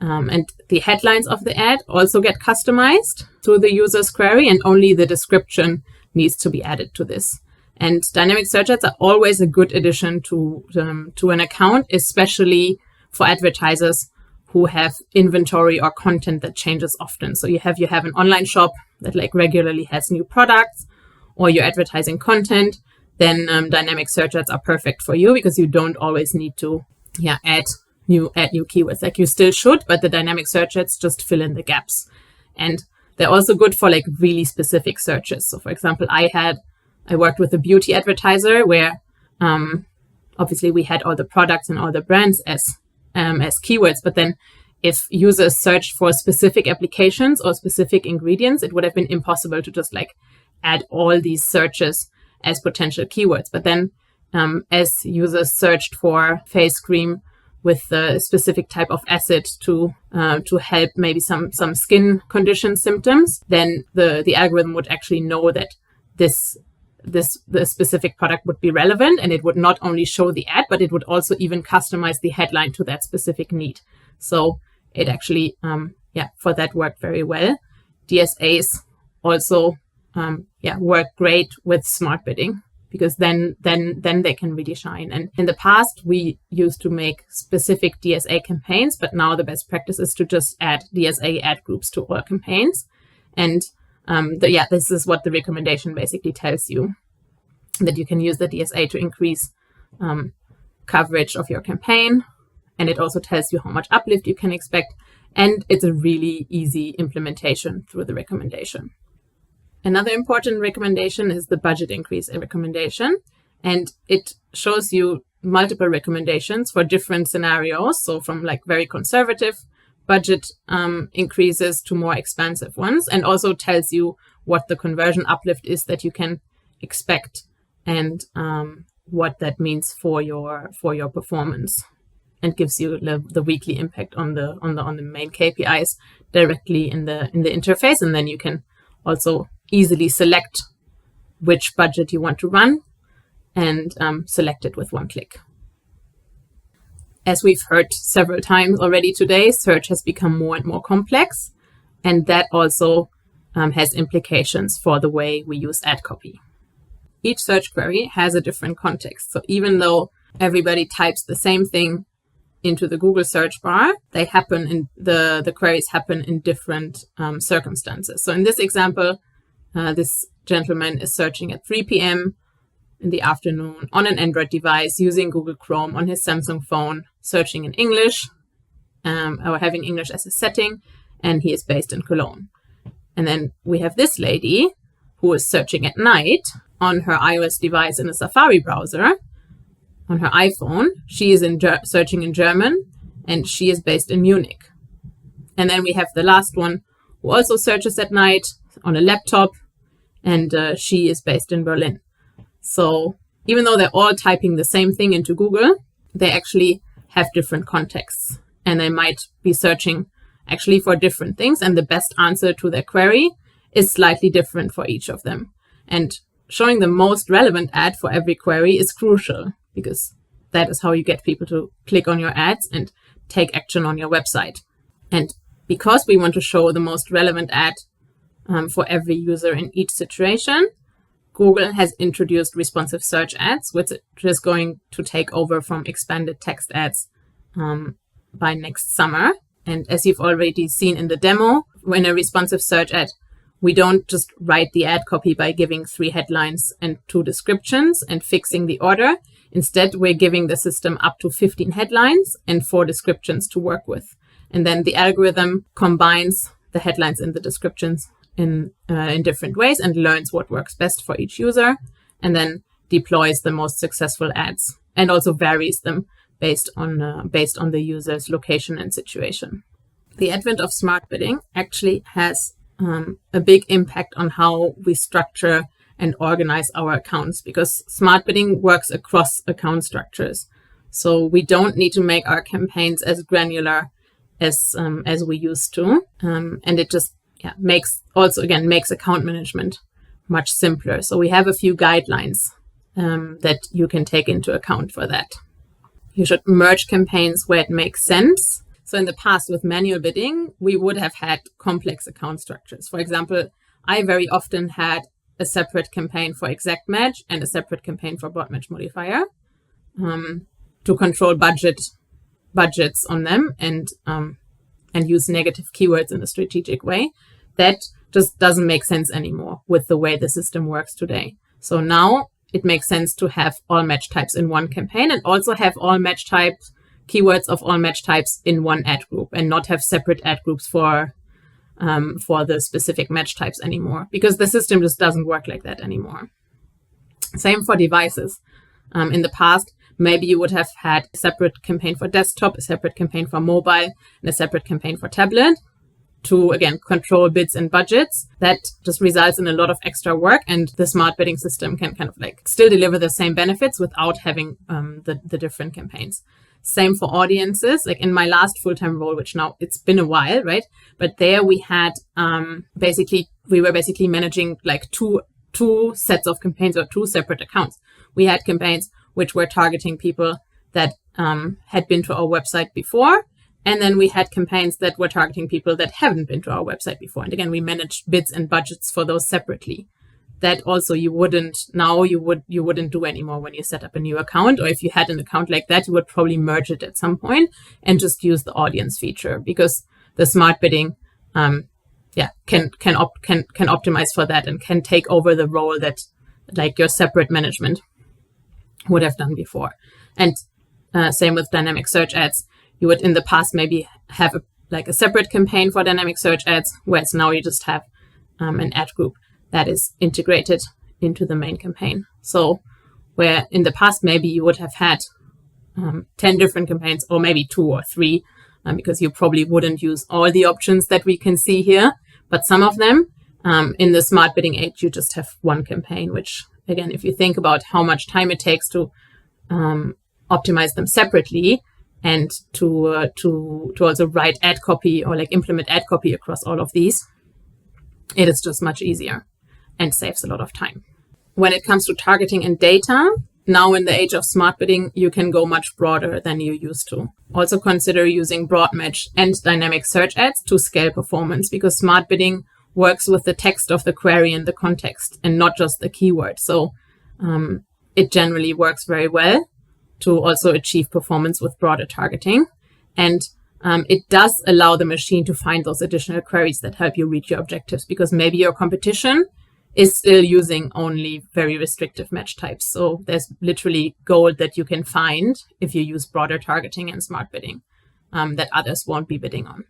And the headlines of the ad also get customized to the user's query, and only the description needs to be added to this. And dynamic search ads are always a good addition to an account, especially for advertisers who have inventory or content that changes often. So you have an online shop that like regularly has new products, or you're advertising content, then dynamic search ads are perfect for you because you don't always need to add new keywords. Like you still should, but the dynamic search ads just fill in the gaps. And they're also good for like really specific searches. So for example, I worked with a beauty advertiser where obviously we had all the products and all the brands as keywords, but then if users searched for specific applications or specific ingredients, it would have been impossible to just like add all these searches as potential keywords. But then as users searched for face cream with a specific type of acid to help maybe some skin condition symptoms, then the algorithm would actually know that the specific product would be relevant, and it would not only show the ad, but it would also even customize the headline to that specific need. So it actually, for that worked very well. DSAs also, work great with smart bidding because then they can really shine. And in the past, we used to make specific DSA campaigns, but now the best practice is to just add DSA ad groups to all campaigns. And this is what the recommendation basically tells you, that you can use the DSA to increase coverage of your campaign. And it also tells you how much uplift you can expect. And it's a really easy implementation through the recommendation. Another important recommendation is the budget increase recommendation. And it shows you multiple recommendations for different scenarios. So from like very conservative budget increases to more expansive ones, and also tells you what the conversion uplift is that you can expect and what that means for your performance, and gives you the weekly impact on the main KPIs directly in the interface. And then you can also easily select which budget you want to run and select it with one click. As we've heard several times already today, search has become more and more complex, and that also has implications for the way we use ad copy. Each search query has a different context. So even though everybody types the same thing into the Google search bar, they happen in the queries happen in different circumstances. So in this example, this gentleman is searching at 3 p.m. in the afternoon on an Android device using Google Chrome on his Samsung phone, searching in English or having English as a setting, and he is based in Cologne. And then we have this lady who is searching at night on her iOS device in a Safari browser on her iPhone. She is searching in German, and she is based in Munich. And then we have the last one who also searches at night on a laptop, and she is based in Berlin. So even though they're all typing the same thing into Google, they actually have different contexts, and they might be searching actually for different things, and the best answer to their query is slightly different for each of them. And showing the most relevant ad for every query is crucial, because that is how you get people to click on your ads and take action on your website. And because we want to show the most relevant ad for every user in each situation, Google has introduced responsive search ads, which is going to take over from expanded text ads by next summer. And as you've already seen in the demo, when a responsive search ad, we don't just write the ad copy by giving 3 headlines and 2 descriptions and fixing the order. Instead, we're giving the system up to 15 headlines and 4 descriptions to work with. And then the algorithm combines the headlines and the descriptions in different ways and learns what works best for each user, and then deploys the most successful ads, and also varies them based on the user's location and situation. The advent of smart bidding actually has a big impact on how we structure and organize our accounts, because smart bidding works across account structures. So we don't need to make our campaigns as granular as we used to, and it just makes account management much simpler. So we have a few guidelines that you can take into account for that. You should merge campaigns where it makes sense. So in the past with manual bidding, we would have had complex account structures. For example, I very often had a separate campaign for exact match and a separate campaign for broad match modifier to control budgets on them and use negative keywords in a strategic way. That just doesn't make sense anymore with the way the system works today. So now it makes sense to have all match types in one campaign and also have all match types, keywords of all match types in one ad group and not have separate ad groups for the specific match types anymore, because the system just doesn't work like that anymore. Same for devices. In the past, maybe you would have had a separate campaign for desktop, a separate campaign for mobile, and a separate campaign for tablet to, again, control bids and budgets. That just results in a lot of extra work, and the smart bidding system can kind of like still deliver the same benefits without having the different campaigns. Same for audiences. Like in my last full-time role, which now it's been a while, right? But there we had we were basically managing like two sets of campaigns or two separate accounts. We had campaigns which were targeting people that had been to our website before. And then we had campaigns that were targeting people that haven't been to our website before. And again, we managed bids and budgets for those separately. That also you wouldn't do anymore when you set up a new account. Or if you had an account like that, you would probably merge it at some point and just use the audience feature, because the smart bidding can optimize for that and can take over the role that like your separate management would have done before. And same with dynamic search ads. You would in the past maybe have a separate campaign for dynamic search ads, whereas now you just have an ad group that is integrated into the main campaign. So where in the past maybe you would have had 10 different campaigns, or maybe 2 or 3, because you probably wouldn't use all the options that we can see here, but some of them. In the smart bidding age, you just have one campaign, which again, if you think about how much time it takes to optimize them separately and to also write ad copy or like implement ad copy across all of these, it is just much easier and saves a lot of time. When it comes to targeting and data, now in the age of smart bidding, you can go much broader than you used to. Also consider using broad match and dynamic search ads to scale performance, because smart bidding works with the text of the query and the context and not just the keyword. So it generally works very well to also achieve performance with broader targeting. And it does allow the machine to find those additional queries that help you reach your objectives, because maybe your competition is still using only very restrictive match types. So there's literally gold that you can find if you use broader targeting and smart bidding that others won't be bidding on.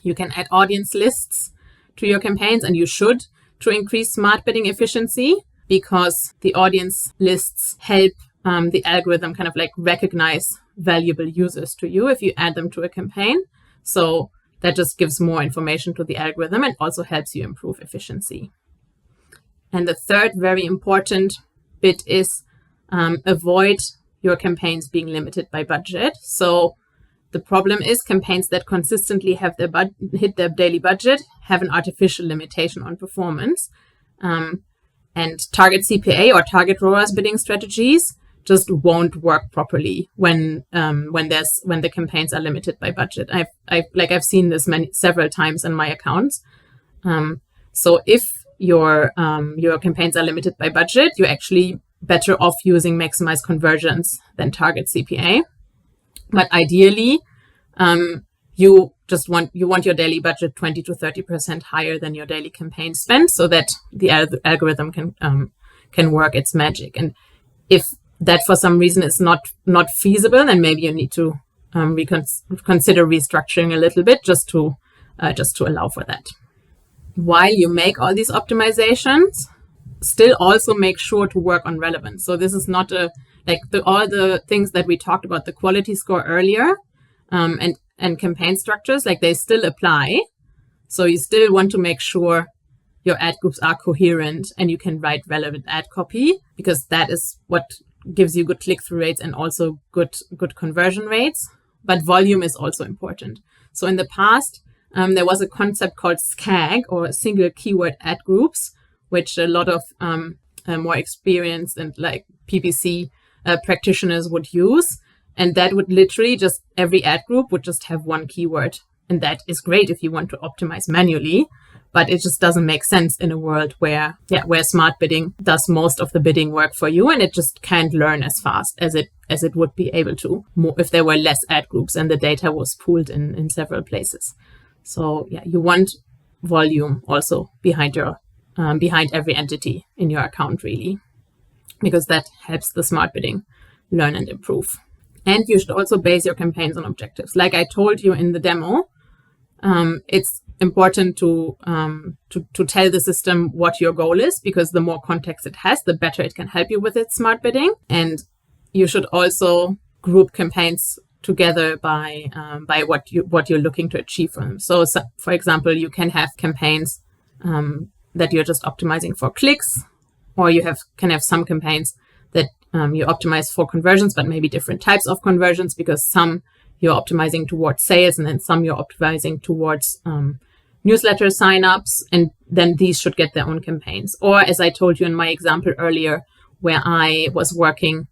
You can add audience lists to your campaigns, and you should, to increase smart bidding efficiency, because the audience lists help the algorithm kind of like recognize valuable users to you if you add them to a campaign. So that just gives more information to the algorithm and also helps you improve efficiency. And the third very important bit is avoid your campaigns being limited by budget. So the problem is campaigns that consistently have hit their daily budget have an artificial limitation on performance. And target CPA or target ROAS bidding strategies just won't work properly when the campaigns are limited by budget. I've seen this several times in my accounts. So if your campaigns are limited by budget, you're actually better off using maximize conversions than target CPA. But ideally, you want your daily budget 20 to 30% higher than your daily campaign spend, so that the algorithm can work its magic. And if that for some reason is not feasible, then maybe you need to consider restructuring a little bit just to allow for that. While you make all these optimizations, still also make sure to work on relevance. So this is not all the things that we talked about, the quality score earlier, and campaign structures, like they still apply. So you still want to make sure your ad groups are coherent and you can write relevant ad copy, because that is what gives you good click-through rates and also good conversion rates. But volume is also important. So in the past, there was a concept called SKAG, or single keyword ad groups, which a lot of more experienced and like PPC practitioners would use. And that would literally just, every ad group would just have one keyword. And that is great if you want to optimize manually, but it just doesn't make sense in a world where smart bidding does most of the bidding work for you, and it just can't learn as fast as it would be able to if there were less ad groups and the data was pooled in several places. So you want volume also behind every entity in your account, really, because that helps the smart bidding learn and improve. And you should also base your campaigns on objectives. Like I told you in the demo, it's important to tell the system what your goal is, because the more context it has, the better it can help you with its smart bidding. And you should also group campaigns together by what you're looking to achieve from them. So for example, you can have campaigns that you're just optimizing for clicks, or you can have some campaigns that you optimize for conversions, but maybe different types of conversions, because some you're optimizing towards sales, and then some you're optimizing towards newsletter signups, and then these should get their own campaigns. Or as I told you in my example earlier, where I was working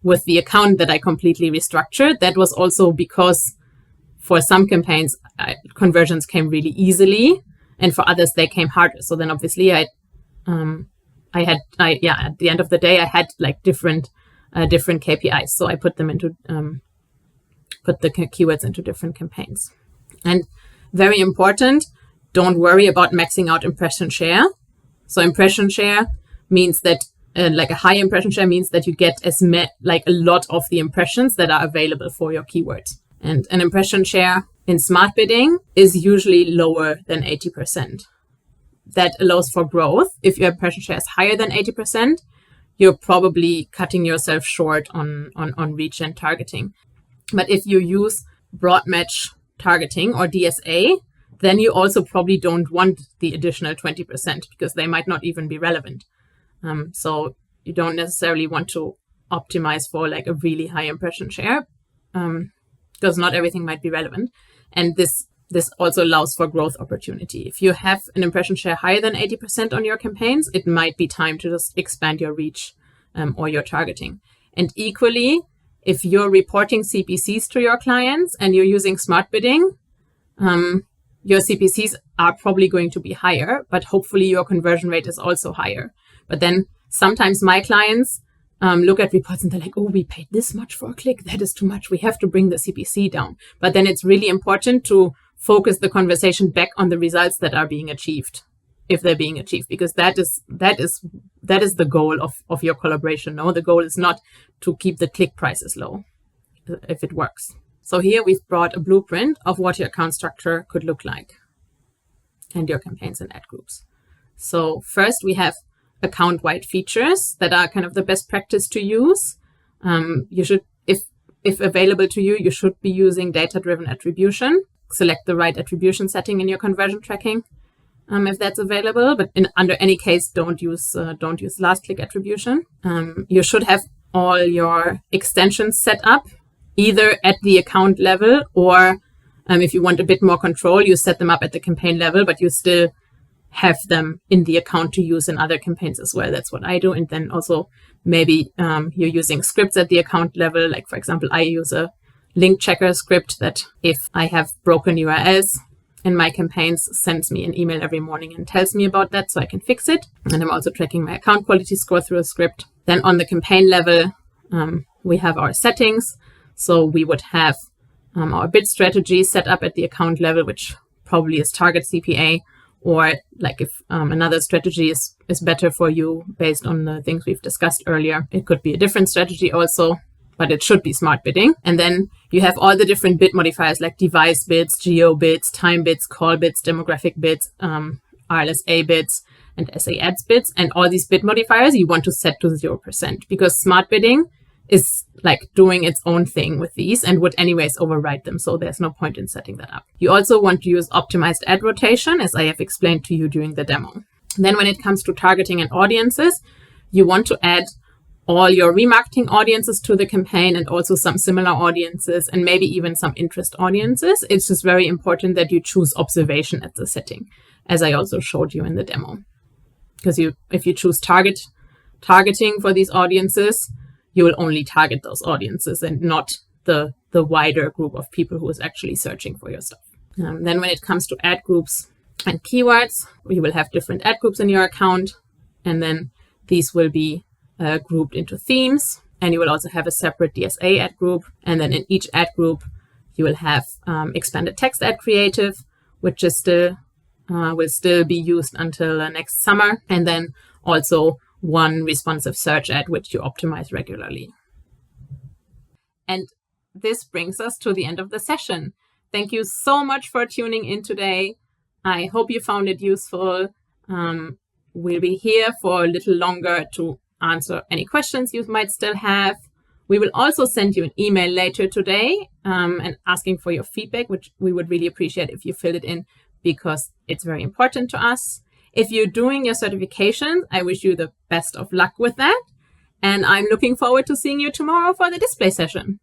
with the account that I completely restructured, that was also because for some campaigns, conversions came really easily, and for others, they came harder. So then obviously at the end of the day, I had like different KPIs. So I put them into, put the keywords into different campaigns. And very important, don't worry about maxing out impression share. So impression share means that like a high impression share means that you get a lot of the impressions that are available for your keywords. And an impression share in smart bidding is usually lower than 80%. That allows for growth. If your impression share is higher than 80%, you're probably cutting yourself short on reach and targeting. But if you use broad match targeting or DSA, then you also probably don't want the additional 20% because they might not even be relevant. So you don't necessarily want to optimize for like a really high impression share because not everything might be relevant. And this also allows for growth opportunity. If you have an impression share higher than 80% on your campaigns, it might be time to just expand your reach or your targeting. And equally, if you're reporting CPCs to your clients and you're using smart bidding, your CPCs are probably going to be higher, but hopefully your conversion rate is also higher. But then sometimes my clients look at reports and they're like, oh, we paid this much for a click. That is too much. We have to bring the CPC down. But then it's really important to focus the conversation back on the results that are being achieved, if they're being achieved, because that is the goal of your collaboration. No, the goal is not to keep the click prices low if it works. So here we've brought a blueprint of what your account structure could look like and your campaigns and ad groups. So first we have account-wide features that are kind of the best practice to use. You should, if available to you, you should be using data-driven attribution. Select the right attribution setting in your conversion tracking if that's available. But under any case, don't use last click attribution. You should have all your extensions set up either at the account level or if you want a bit more control, you set them up at the campaign level, but you still have them in the account to use in other campaigns as well. That's what I do. And then also maybe you're using scripts at the account level. Like, for example, I use a link checker script that if I have broken URLs in my campaigns, sends me an email every morning and tells me about that so I can fix it. And I'm also tracking my account quality score through a script. Then on the campaign level, we have our settings. So we would have our bid strategy set up at the account level, which probably is target CPA, or like if another strategy is better for you based on the things we've discussed earlier, it could be a different strategy also, but it should be smart bidding. And then you have all the different bid modifiers like device bids, geo bids, time bids, call bids, demographic bids, RLSA bids, and SA ads bids. And all these bid modifiers you want to set to 0% because smart bidding is like doing its own thing with these and would anyways override them. So there's no point in setting that up. You also want to use optimized ad rotation, as I have explained to you during the demo. Then when it comes to targeting and audiences, you want to add all your remarketing audiences to the campaign and also some similar audiences and maybe even some interest audiences. It's just very important that you choose observation at the setting, as I also showed you in the demo. Because if you choose target targeting for these audiences, you will only target those audiences and not the wider group of people who is actually searching for your stuff. Then when it comes to ad groups and keywords, you will have different ad groups in your account, and then these will be grouped into themes, and you will also have a separate DSA ad group. And then in each ad group, you will have expanded text ad creative, which is will still be used until next summer, and then also one responsive search ad, which you optimize regularly. And this brings us to the end of the session. Thank you so much for tuning in today. I hope you found it useful. We'll be here for a little longer to answer any questions you might still have. We will also send you an email later today and asking for your feedback, which we would really appreciate if you filled it in because it's very important to us. If you're doing your certification, I wish you the best of luck with that. And I'm looking forward to seeing you tomorrow for the display session.